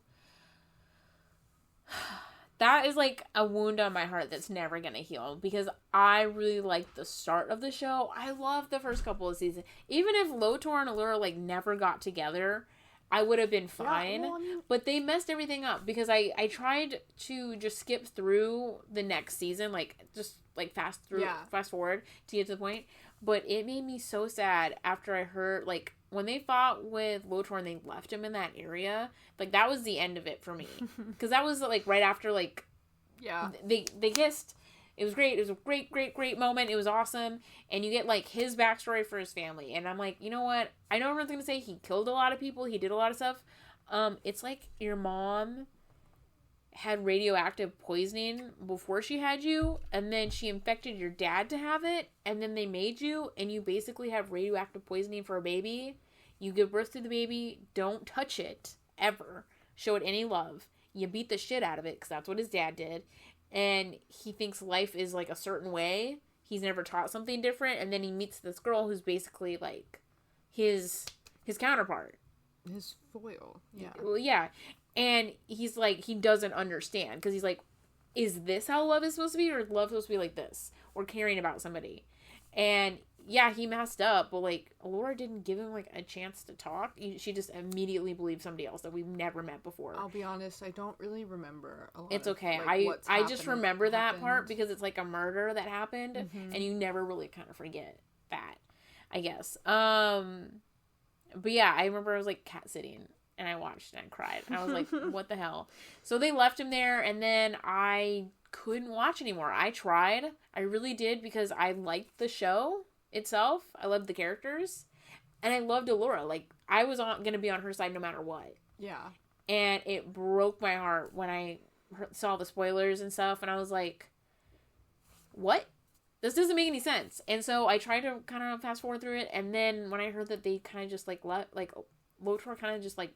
that is, like, a wound on my heart that's never gonna heal, because I really liked the start of the show. I loved the first couple of seasons. Even if Lotor and Allura, like, never got together, I would have been fine. Yeah, well, but they messed everything up, because I tried to just skip through the next season, like, just, like, fast forward to get to the point, but it made me so sad after I heard, like, when they fought with Lotor and they left him in that area, like, that was the end of it for me. Because that was, like, right after, like... Yeah. They kissed. It was great. It was a great moment. It was awesome. And you get, like, his backstory for his family. And I'm like, you know what? I know everyone's going to say he killed a lot of people. He did a lot of stuff. It's like your mom had radioactive poisoning before she had you, and then she infected your dad to have it, and then they made you, and you basically have radioactive poisoning for a baby. You give birth to the baby, don't touch it, ever. Show it any love. You beat the shit out of it, because that's what his dad did, and he thinks life is, like, a certain way. He's never taught something different, and then he meets this girl who's basically, like, his counterpart.
His foil. Yeah.
Well, yeah. And he's like, he doesn't understand. Because he's like, is this how love is supposed to be? Or is love supposed to be like this? Or caring about somebody? And yeah, he messed up. But like, Allura didn't give him like a chance to talk. She just immediately believed somebody else that we've never met before.
I'll be honest, I don't really remember a lot.
It's okay. I just remember that part because it's like a murder that happened. Mm-hmm. And you never really kind of forget that, I guess. But yeah, I remember I was like cat sitting. And I watched and I cried. And I was like, what the hell? So they left him there, and then I couldn't watch anymore. I tried. I really did, because I liked the show itself. I loved the characters. And I loved Allura. Like, I was going to be on her side no matter what.
Yeah.
And it broke my heart when I saw the spoilers and stuff. And I was like, what? This doesn't make any sense. And so I tried to kind of fast forward through it. And then when I heard that they kind of just, like, Lotor kind of just, like,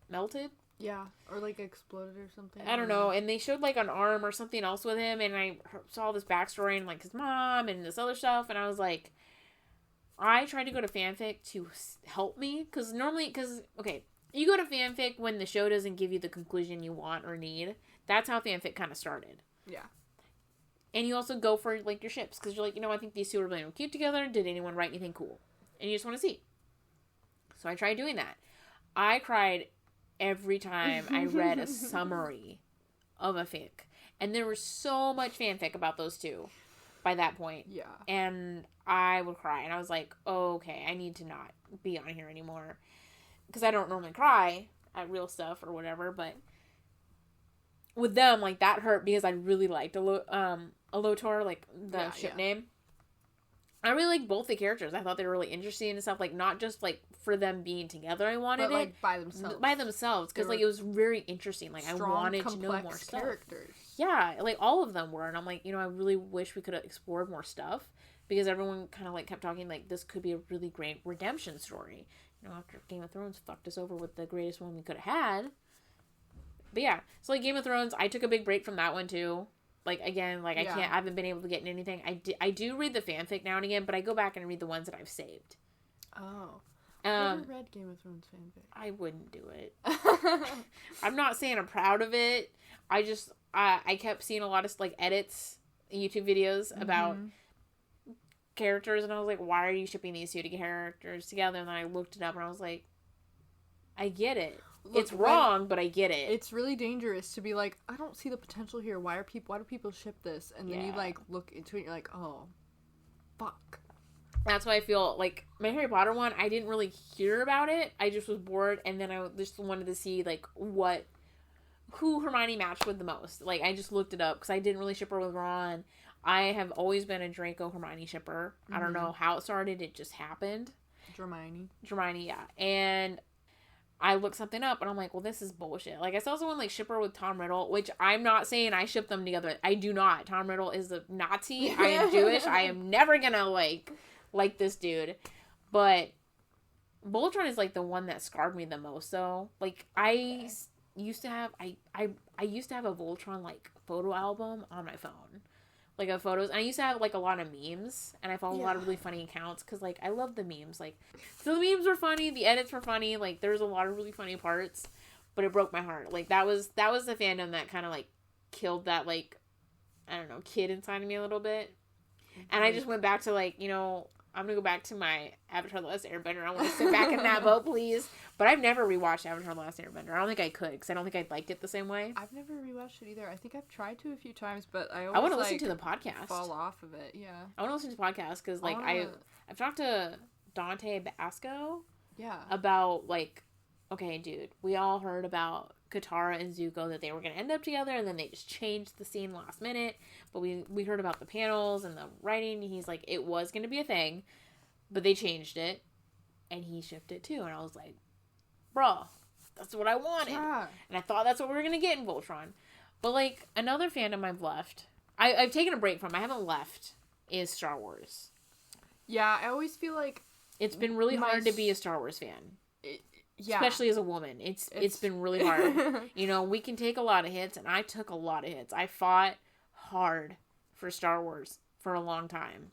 melted.
Yeah, or like exploded or something.
I don't know. And they showed like an arm or something else with him, and I saw this backstory and like his mom and this other stuff, and I was like, I tried to go to fanfic to help me, because okay, you go to fanfic when the show doesn't give you the conclusion you want or need. That's how fanfic kind of started.
Yeah.
And you also go for like your ships, because you're like, I think these two are really cute together. Did anyone write anything cool? And you just want to see. So I tried doing that. I cried every time I read a summary of a fic. And there was so much fanfic about those two by that point.
Yeah.
And I would cry. And I was like, oh, okay, I need to not be on here anymore. Because I don't normally cry at real stuff or whatever. But with them, like, that hurt because I really liked Alotor, like, the ship name. I really like both the characters. I thought they were really interesting and stuff. Like, not just, like, for them being together I wanted
but, like, by themselves.
By themselves. Because, like, it was very interesting. Like, I wanted to know more stuff.
Characters.
Yeah. Like, all of them were. And I'm like, I really wish we could have explored more stuff. Because everyone kind of, like, kept talking, like, this could be a really great redemption story. After Game of Thrones fucked us over with the greatest one we could have had. But, yeah. So, like, Game of Thrones, I took a big break from that one, too. Like, again, like, I haven't been able to get in anything. I do read the fanfic now and again, but I go back and read the ones that I've saved.
Oh. I've never read Game of Thrones fanfic.
I wouldn't do it. I'm not saying I'm proud of it. I just, I kept seeing a lot of, like, edits, YouTube videos about characters, and I was like, why are you shipping these two characters together? And then I looked it up, and I was like, I get it. Look, it's wrong, but I get it.
It's really dangerous to be like, I don't see the potential here. Why do people ship this? And then you, like, look into it and you're like, oh, fuck.
That's why I feel like my Harry Potter one, I didn't really hear about it. I just was bored, and then I just wanted to see, like, who Hermione matched with the most. Like, I just looked it up because I didn't really ship her with Ron. I have always been a Draco Hermione shipper. I don't know how it started. It just happened. Hermione, yeah. And I looked something up and I'm like, well, this is bullshit. Like, I saw someone like ship her with Tom Riddle, which I'm not saying I ship them together. I do not. Tom Riddle is a Nazi. I am Jewish. I am never gonna like this dude. But Voltron is like the one that scarred me the most, though. Like, I used to have a Voltron like photo album on my phone, like of photos, and I used to have like a lot of memes, and I followed a lot of really funny accounts because like I love the memes. Like, so the memes were funny, the edits were funny, like there's a lot of really funny parts, but it broke my heart. Like, that was the fandom that kind of like killed that, like, I don't know, kid inside of me a little bit, and I just went back to like, you know, I'm gonna go back to my Avatar: The Last Airbender. I want to sit back in that boat, please. But I've never rewatched Avatar: The Last Airbender. I don't think I could, because I don't think I liked it the same way.
I've never rewatched it either. I think I've tried to a few times, but I
want to listen to the podcast.
Fall off of it, yeah.
I want to listen to the podcast, because like I've talked to Dante Basco.
Yeah.
About like, okay, dude, we all heard about Katara and Zuko, that they were going to end up together, and then they just changed the scene last minute. But we heard about the panels and the writing, and he's like, it was going to be a thing, but they changed it, and he shipped it too. And I was like, bro, that's what I wanted. Yeah. And I thought that's what we were going to get in Voltron. But like, another fandom I've left, I've taken a break from, I haven't left, is Star Wars.
Yeah, I always feel like
it's been really hard to be a Star Wars fan.
Yeah.
Especially as a woman. It's been really hard. You know, we can take a lot of hits, and I took a lot of hits. I fought hard for Star Wars for a long time.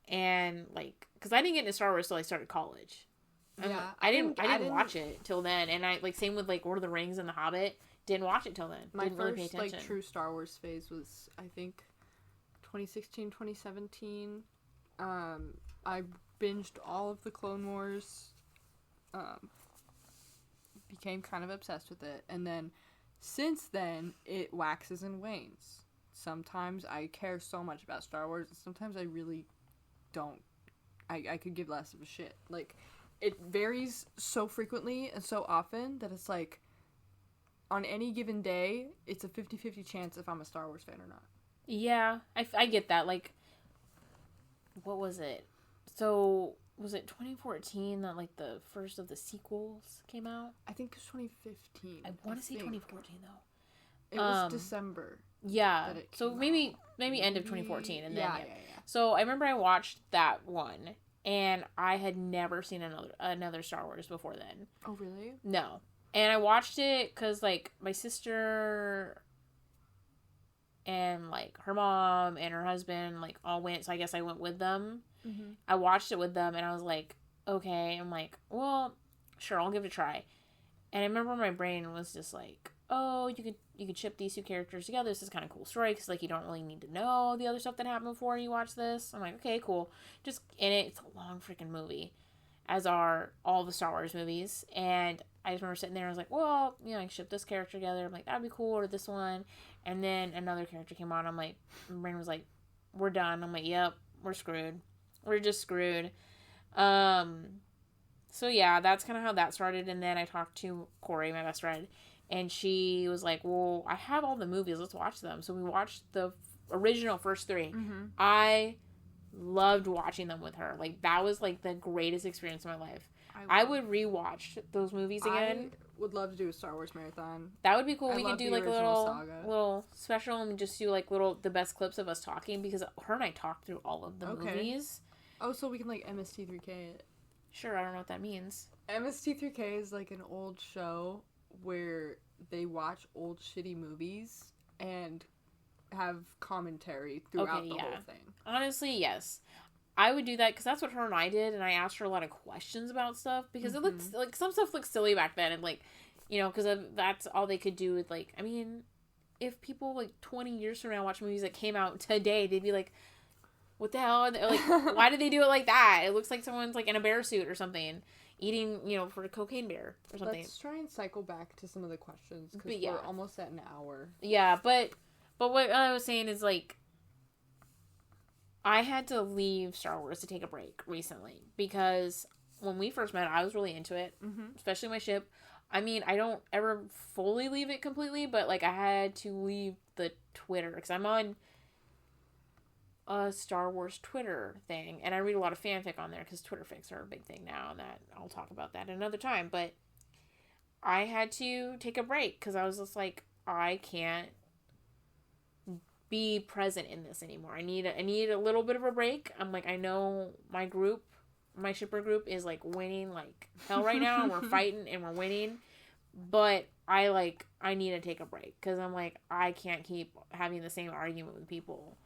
And, like, because I didn't get into Star Wars till I started college. I didn't watch it till then. And I, like, same with, like, Lord of the Rings and The Hobbit. Didn't watch it till then. Didn't really pay attention.
My first, like, true Star Wars phase was, I think, 2016, 2017. I binged all of the Clone Wars. Became kind of obsessed with it, and then since then it waxes and wanes. Sometimes I care so much about Star Wars, and sometimes I really don't. I could give less of a shit. Like, it varies so frequently and so often that it's like, on any given day, it's a 50-50 chance if I'm a Star Wars fan or not.
Yeah, I get that. Like, what was it? So, was it 2014 that, like, the first of the sequels came out?
I think it was 2015.
I want to say 2014, though.
It was December.
Yeah. So maybe end of 2014. And then, yeah. So I remember I watched that one, and I had never seen another Star Wars before then.
Oh, really?
No. And I watched it because, like, my sister and, like, her mom and her husband, like, all went, so I guess I went with them. Mm-hmm. I watched it with them, and I was like, okay. I'm like, well, sure, I'll give it a try. And I remember my brain was just like, oh, you could ship these two characters together. This is kind of cool story, because, like, you don't really need to know the other stuff that happened before you watch this. I'm like, okay, cool. Just, and it's a long freaking movie, as are all the Star Wars movies. And I just remember sitting there, and I was like, well, you know, I can ship this character together. I'm like, that'd be cool, or this one. And then another character came on. I'm like, my brain was like, we're done. I'm like, yep, we're screwed. We're just screwed. So yeah, that's kind of how that started. And then I talked to Corey, my best friend, and she was like, well, I have all the movies. Let's watch them. So we watched the original first three. Mm-hmm. I loved watching them with her. Like, that was, like, the greatest experience of my life. I would rewatch those movies again.
I would love to do a Star Wars marathon.
That would be cool. We could do, like, a little special, and just do, like, the best clips of us talking, because her and I talked through all of the movies.
Oh, so we can, like, MST3K it.
Sure, I don't know what that means.
MST3K is, like, an old show where they watch old shitty movies and have commentary throughout the whole thing. Honestly,
yes. I would do that, because that's what her and I did, and I asked her a lot of questions about stuff, because it looks, like, some stuff looks silly back then, and, like, you know, because that's all they could do with, like, I mean, if people, like, 20 years from now watch movies that came out today, they'd be like, what the hell? Like, why did they do it like that? It looks like someone's, like, in a bear suit or something, eating, you know, for a cocaine bear or something.
Let's try and cycle back to some of the questions, because we're almost at an hour.
Yeah, but what I was saying is, like, I had to leave Star Wars to take a break recently, because when we first met, I was really into it, especially my ship. I mean, I don't ever fully leave it completely, but, like, I had to leave the Twitter, because I'm on a Star Wars Twitter thing, and I read a lot of fanfic on there because Twitter fics are a big thing now, and that I'll talk about that another time. But I had to take a break because I was just like, I can't be present in this anymore. I need a little bit of a break. I'm like, I know my shipper group is like winning like hell right now, and we're fighting and we're winning, but I need to take a break because I'm like, I can't keep having the same argument with people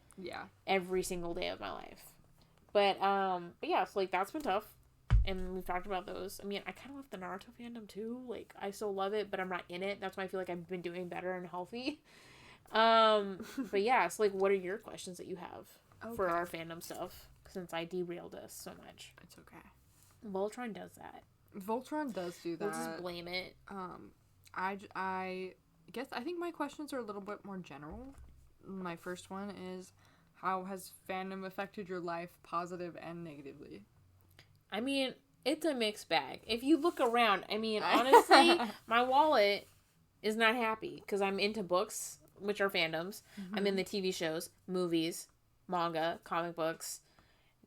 every single day of my life. But yeah, so like that's been tough, and we've talked about those. I mean, I kind of love the Naruto fandom too. Like, I still love it, but I'm not in it. That's why I feel like I've been doing better and healthy. But yeah, so like, what are your questions that you have for our fandom stuff? Since I derailed us so much.
It's okay.
Voltron does that.
Voltron does do that.
We'll just blame it.
I guess I think my questions are a little bit more general. My first one is, how has fandom affected your life, positive and negatively?
I mean, it's a mixed bag. If you look around, I mean, honestly, my wallet is not happy because I'm into books, which are fandoms. Mm-hmm. I'm in the TV shows, movies, manga, comic books.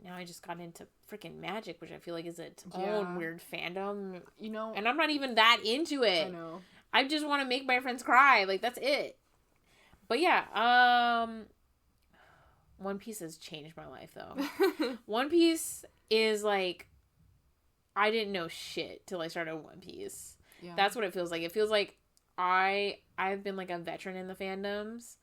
Now I just got into freaking magic, which I feel like is its own weird fandom. You know, and I'm not even that into it.
I know.
I just want to make my friends cry. Like, that's it. But yeah, One Piece has changed my life, though. One Piece is like, I didn't know shit till I started One Piece. Yeah. That's what it feels like. It feels like I've been like a veteran in the fandoms.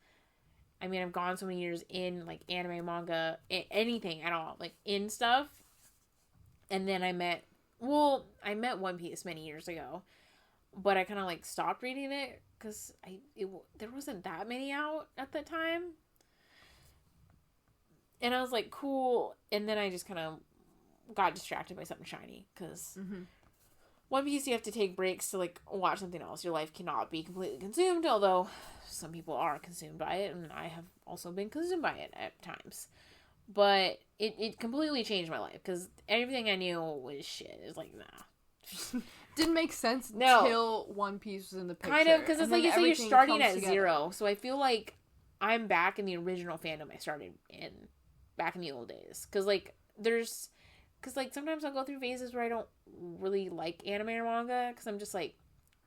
I mean, I've gone so many years in, like, anime, manga, anything at all, like, in stuff. And then I met One Piece many years ago. But I kind of, like, stopped reading it because there wasn't that many out at the time. And I was like, cool. And then I just kind of got distracted by something shiny because One Piece, you have to take breaks to, like, watch something else. Your life cannot be completely consumed, although some people are consumed by it, and I have also been consumed by it at times. But it completely changed my life, because everything I knew was shit. It was like, nah.
Didn't make sense until One Piece was in the picture.
Kind of, because it's like you say, you're starting at zero. So I feel like I'm back in the original fandom I started in back in the old days. Because, like, sometimes I'll go through phases where I don't really like anime or manga, because I'm just like,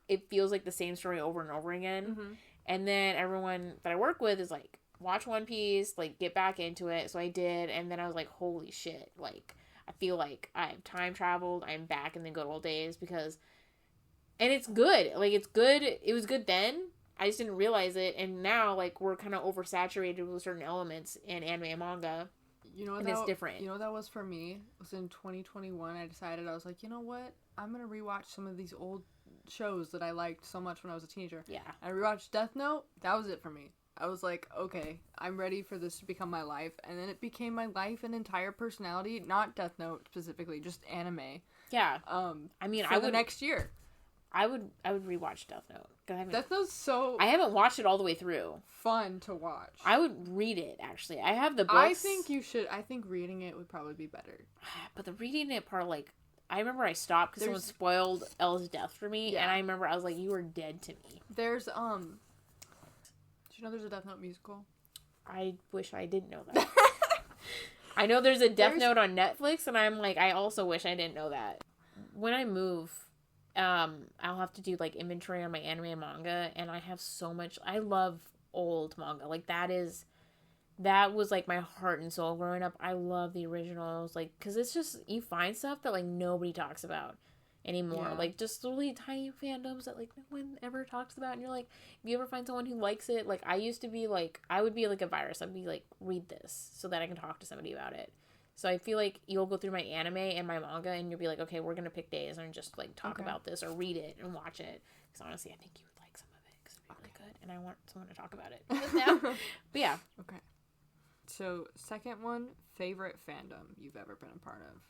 it feels like the same story over and over again. Mm-hmm. And then everyone that I work with is like, watch One Piece, like, get back into it. So I did, and then I was like, holy shit, like, I feel like I've time traveled, I'm back in the good old days, and it's good. Like, it's good. It was good then. I just didn't realize it, and now, like, we're kind of oversaturated with certain elements in anime and manga.
You know what, it's different. You know what that was for me? It was in 2021. I decided, I was like, you know what? I'm going to rewatch some of these old shows that I liked so much when I was a teenager. Yeah. I rewatched Death Note. That was it for me. I was like, okay, I'm ready for this to become my life. And then it became my life and entire personality. Not Death Note specifically, just anime. Yeah. I mean, the next year.
I would rewatch Death Note.
Death Note's so...
I haven't watched it all the way through.
Fun to watch.
I would read it, actually. I have the books.
I think you should. I think reading it would probably be better.
But the reading it part, like... I remember I stopped because someone spoiled Elle's death for me, and I remember I was like, you were dead to me.
There's, Did you know there's a Death Note musical?
I wish I didn't know that. I know there's a Death Note on Netflix, and I'm like, I also wish I didn't know that. When I move... I'll have to do, like, inventory on my anime and manga, and I have so much... I love old manga. Like, that was, like, my heart and soul growing up. I love the originals, like, because it's just... You find stuff that, like, nobody talks about anymore. Yeah. Like, just really tiny fandoms that, like, no one ever talks about, and you're like, if you ever find someone who likes it... Like, I used to be, like... I would be, like, a virus. I'd be, like, read this so that I can talk to somebody about it. So I feel like you'll go through my anime and my manga, and you'll be like, okay, we're going to pick days and just, like, talk about this or read it and watch it. Because honestly, I think you would like some of it because it'd be really good. And I want someone to talk about it. But yeah. Okay.
So, second one, favorite fandom you've ever been a part of?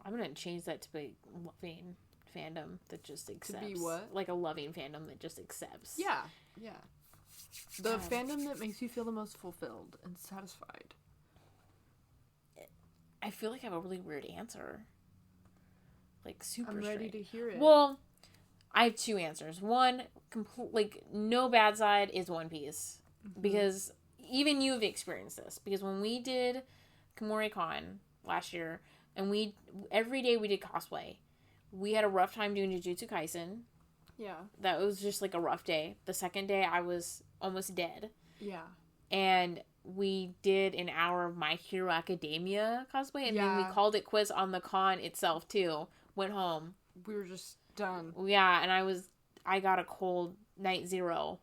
I'm going to change that to be loving fandom that just accepts.
To be what?
Like a loving fandom that just accepts.
Yeah. Yeah. The fandom that makes you feel the most fulfilled and satisfied.
I feel like I have a really weird answer. Like, super
I'm ready to hear it.
Well, I have two answers. One, no bad side is One Piece. Mm-hmm. Because even you've experienced this, because when we did KimoriCon last year, and every day we did cosplay, we had a rough time doing Jujutsu Kaisen.
Yeah.
That was just like a rough day. The second day I was almost dead.
Yeah.
And we did an hour of My Hero Academia cosplay, and then we called it quits on the con itself too. Went home.
We were just done.
Yeah, and I got a cold night 0,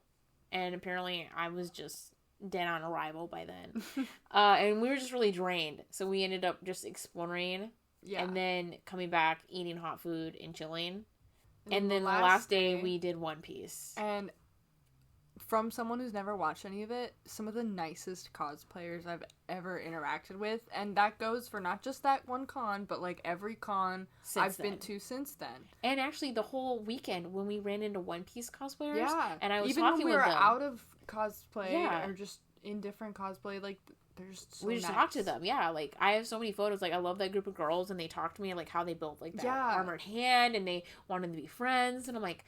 and apparently I was just dead on arrival by then. And we were just really drained, so we ended up just exploring, and then coming back, eating hot food and chilling. And then the last day we did One Piece.
And from someone who's never watched any of it, some of the nicest cosplayers I've ever interacted with, and that goes for not just that one con, but like every con I've been to since then. And
actually, the whole weekend when we ran into One Piece cosplayers, and I was
even
talking
when we
with
were
them,
out of cosplay or just in different cosplay, like they're just so
we just talked to them. Like I have so many photos. Like I love that group of girls, and they talked to me like how they built like that armored hand, and they wanted to be friends, and I'm like,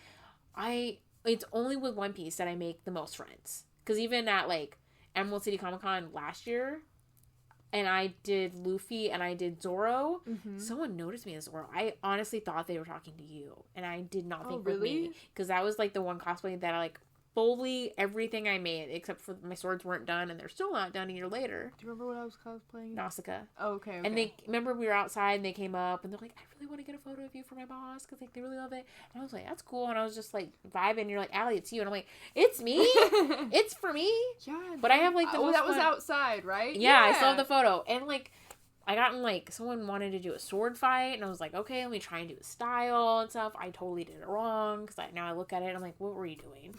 it's only with One Piece that I make the most friends. Because even at, like, Emerald City Comic Con last year, and I did Luffy and I did Zoro, someone noticed me as Zoro. I honestly thought they were talking to you. And I did not think with me. Because that was, like, the one cosplay that I, like, fully everything I made, except for my swords weren't done, and they're still not done a year later.
Do you remember what I was cosplaying?
Nausicaa.
Oh, okay.
And they remember we were outside, and they came up, and they're like, I really want to get a photo of you for my boss, because like they really love it. And I was like, that's cool. And I was just like vibing. And you're like, Allie, it's you. And I'm like, it's me. It's for me.
Yeah.
But I have like the most
that was
fun.
Outside, right?
Yeah, I still have the photo. And like, I got in, like, someone wanted to do a sword fight, and I was like, okay, let me try and do a style and stuff. I totally did it wrong, because now I look at it, and I'm like, what were you doing?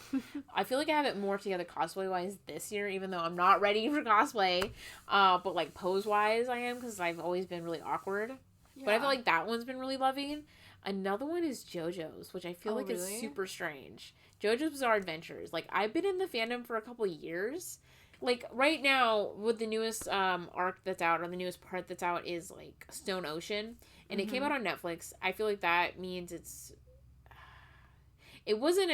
I feel like I have it more together cosplay-wise this year, even though I'm not ready for cosplay, but, like, pose-wise I am, because I've always been really awkward. Yeah. But I feel like that one's been really loving. Another one is JoJo's, which I feel like is super strange. JoJo's Bizarre Adventures. Like, I've been in the fandom for a couple years. Like, right now, with the newest arc that's out, or the newest part that's out, is, like, Stone Ocean. And it came out on Netflix. I feel like that means it wasn't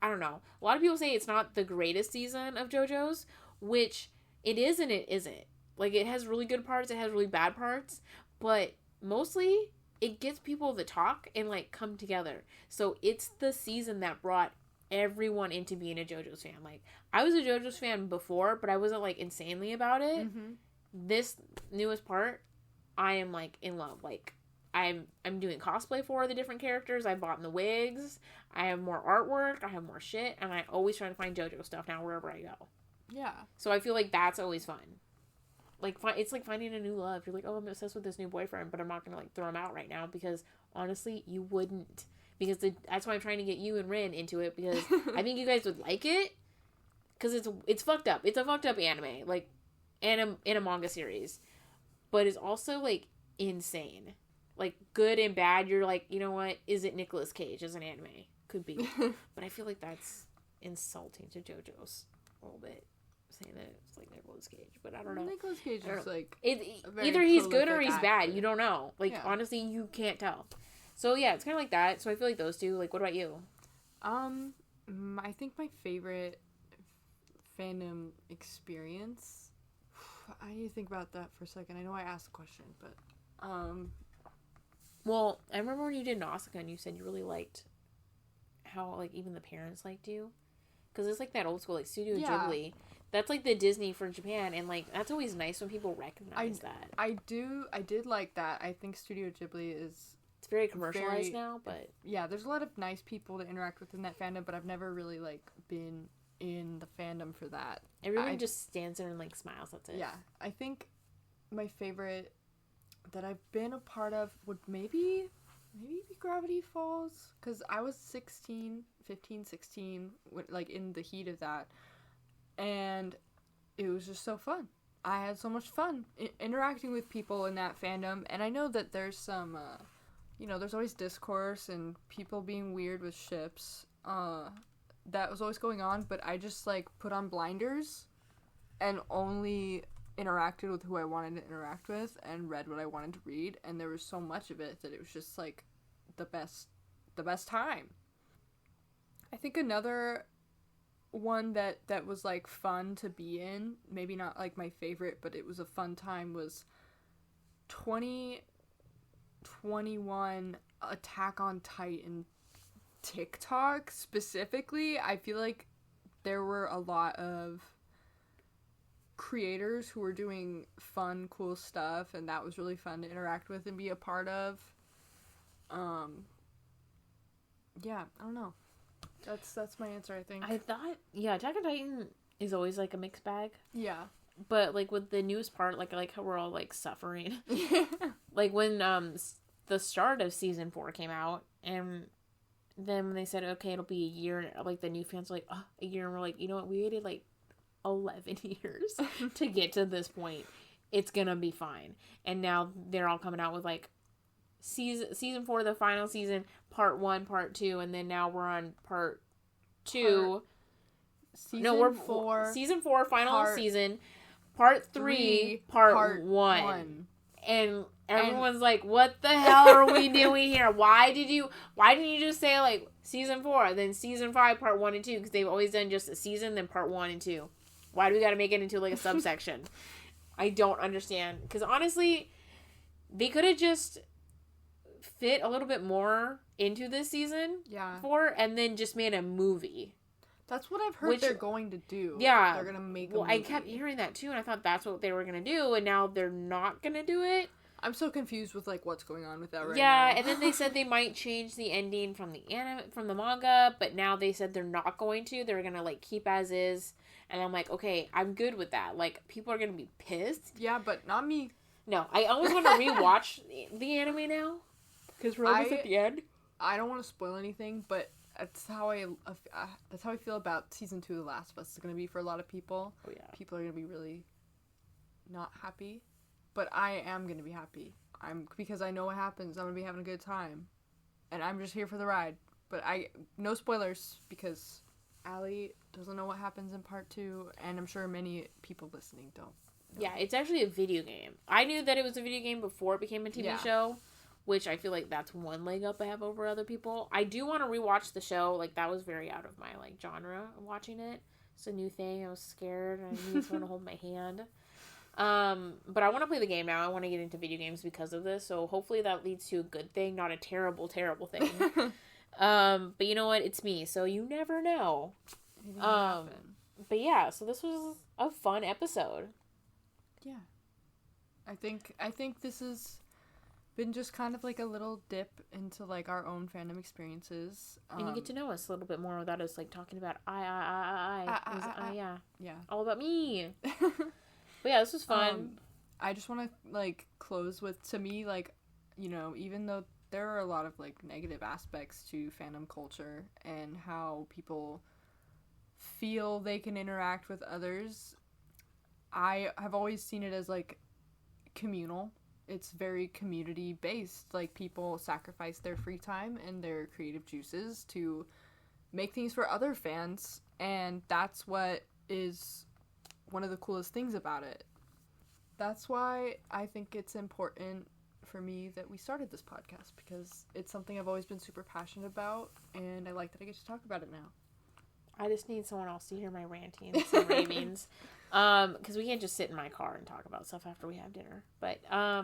I don't know. A lot of people say it's not the greatest season of JoJo's, which it is and it isn't. Like, it has really good parts, it has really bad parts, but mostly it gets people to talk and, like, come together. So it's the season that brought everyone into being a JoJo's fan. Like, I was a JoJo's fan before, but I wasn't, like, insanely about it. This newest part, I am, like, in love. Like, I'm doing cosplay for the different characters. I bought the wigs. I have more artwork. I have more shit. And I always try to find JoJo stuff now wherever I go.
Yeah.
So I feel like that's always fun. Like, it's like finding a new love. You're like, oh, I'm obsessed with this new boyfriend, but I'm not going to, like, throw him out right now, because, honestly, you wouldn't. Because that's why I'm trying to get you and Rin into it, because I think you guys would like it. Because it's fucked up. It's a fucked up anime. Like, in a manga series. But it's also, like, insane. Like, good and bad. You're like, you know what? Is it Nicolas Cage as an anime? Could be. But I feel like that's insulting to JoJo's a little bit. Saying that it's like Nicolas Cage. But I don't know.
Nicolas Cage is, like,
either he's good or he's
actor.
bad. You don't know. Like, honestly, you can't tell. So, yeah, it's kind of like that. So, I feel like those two. Like, what about you?
I think my favorite fandom experience... I need to think about that for a second. I know I asked the question, but...
Well, I remember when you did Nausicaa and you said you really liked how, like, even the parents liked you. Because it's, like, that old school, like, Studio Ghibli. That's, like, the Disney for Japan. And, like, that's always nice when people recognize that.
I did like that. I think Studio Ghibli is...
It's very commercialized now, but...
Yeah, there's a lot of nice people to interact with in that fandom, but I've never really, like, been in the fandom for that.
Everyone just stands there and, like, smiles. That's it.
Yeah. I think my favorite that I've been a part of would maybe be Gravity Falls. Because I was 15, 16, like, in the heat of that. And it was just so fun. I had so much fun interacting with people in that fandom. And I know that there's some... there's always discourse and people being weird with ships. That was always going on, but I just, like, put on blinders and only interacted with who I wanted to interact with and read what I wanted to read, and there was so much of it that it was just, like, the best time. I think another one that was like fun to be in, maybe not like my favorite, but it was a fun time, was 2021 Attack on Titan TikTok specifically. I feel like there were a lot of creators who were doing fun, cool stuff, and that was really fun to interact with and be a part of. Yeah, I don't know. That's my answer, I think.
I thought, yeah, Attack on Titan is always, like, a mixed bag.
Yeah.
But, like, with the newest part, like, I like how we're all, like, suffering. Like, when, the start of season 4 came out, and then when they said, okay, it'll be a year, like, the new fans were like, oh, a year, and we're like, you know what, we waited, like, 11 years to get to this point. It's gonna be fine. And now they're all coming out with, like, season 4, the final season, part 1, part 2, and then now we're on part 2.
Season
4, final season, part 3, part 1. And everyone's like, what the hell are we doing here? Why didn't you just say, like, season 4, then season 5, part 1 and 2? Because they've always done just a season, then part 1 and 2. Why do we gotta make it into, like, a subsection? I don't understand. Because honestly, they could have just fit a little bit more into this season 4 and then just made a movie.
That's what I've heard they're going to do.
Yeah.
They're going to make a movie.
I kept hearing that too, and I thought that's what they were going to do, and now they're not going to do it.
I'm so confused with, like, what's going on with that right now.
Yeah, and then they said they might change the ending from the manga, but now they said they're not going to. They're going to, like, keep as is. And I'm like, okay, I'm good with that. Like, people are going to be pissed.
Yeah, but not me.
No, I always want to rewatch the anime now. Because we're almost at the end.
I don't want to spoil anything, but that's how I feel about season 2 of The Last of Us. It's going to be for a lot of people.
Oh, yeah.
People are going to be really not happy. But I am going to be happy. Because I know what happens. I'm going to be having a good time. And I'm just here for the ride. But no spoilers, because Allie doesn't know what happens in part 2, and I'm sure many people listening don't know.
Yeah, it's actually a video game. I knew that it was a video game before it became a TV show, which I feel like that's one leg up I have over other people. I do want to rewatch the show. Like, that was very out of my, like, genre, watching it. It's a new thing. I was scared. I needed someone to hold my hand. But I want to play the game now. I want to get into video games because of this. So hopefully that leads to a good thing, not a terrible, terrible thing. But you know what? It's me. So you never know. But yeah, so this was a fun episode.
Yeah. I think this has been just kind of like a little dip into, like, our own fandom experiences.
And you get to know us a little bit more without us, like, talking about
yeah.
All about me. But yeah, this was fun.
I just want to, like, close with, to me, like, you know, even though there are a lot of, like, negative aspects to fandom culture and how people feel they can interact with others, I have always seen it as, like, communal. It's very community based. Like, people sacrifice their free time and their creative juices to make things for other fans, and that's what is one of the coolest things about it. That's why I think it's important for me that we started this podcast, because it's something I've always been super passionate about, and I like that I get to talk about it now.
I just need someone else to hear my rantings and ravings. Because we can't just sit in my car and talk about stuff after we have dinner. But, I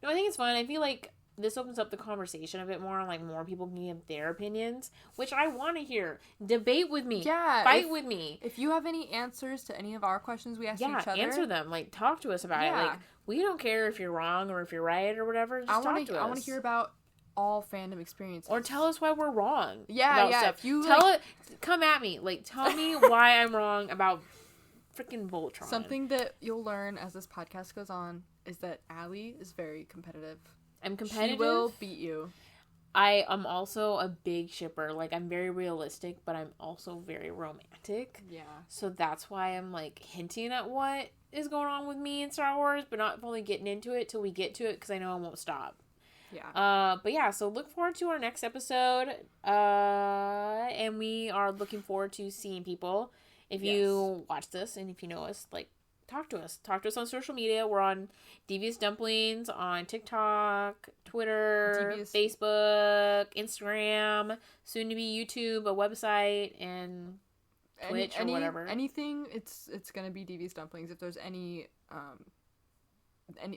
think it's fun. I feel like this opens up the conversation a bit more, and, like, more people can give their opinions, which I want to hear. Debate with me.
Yeah.
Fight with me.
If you have any answers to any of our questions we asked each other. Yeah,
answer them. Like, talk to us about it. Like, we don't care if you're wrong or if you're right or whatever. Just talk to us.
I want to hear about all fandom experiences.
Or tell us why we're wrong.
Yeah, yeah.
Stuff.
If you
come at me. Like, tell me why I'm wrong about freaking Voltron.
Something that you'll learn as this podcast goes on is that Allie is very competitive.
I'm competitive.
She will beat you.
I am also a big shipper. Like, I'm very realistic, but I'm also very romantic.
Yeah. So
that's why I'm, like, hinting at what is going on with me in Star Wars, but not fully getting into it till we get to it, because I know I won't stop.
Yeah.
But yeah, so look forward to our next episode. And we are looking forward to seeing people. If you watch this and if you know us, like, talk to us. Talk to us on social media. We're on Devious Dumplings on TikTok, Twitter, Facebook, Instagram, soon to be YouTube, a website, and Twitch or whatever.
Anything, it's gonna be Devious Dumplings. If there's any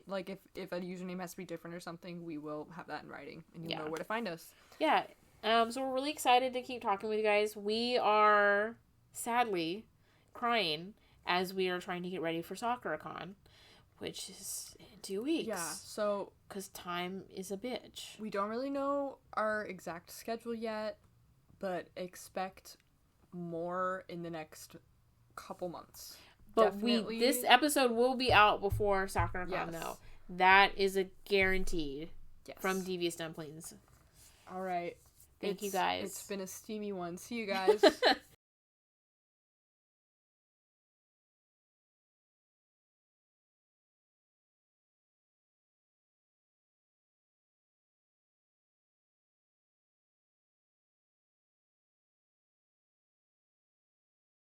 like if a username has to be different or something, we will have that in writing, and you'll know where to find us.
Yeah. So we're really excited to keep talking with you guys. We are sadly crying as we are trying to get ready for SoccerCon, which is in 2 weeks.
Yeah. So
because time is a bitch.
We don't really know our exact schedule yet, but expect more in the next couple months.
But this episode will be out before SoccerCon, though. That is a guaranteed from Devious Dumplings.
All right.
Thank you guys.
It's been a steamy one. See you guys.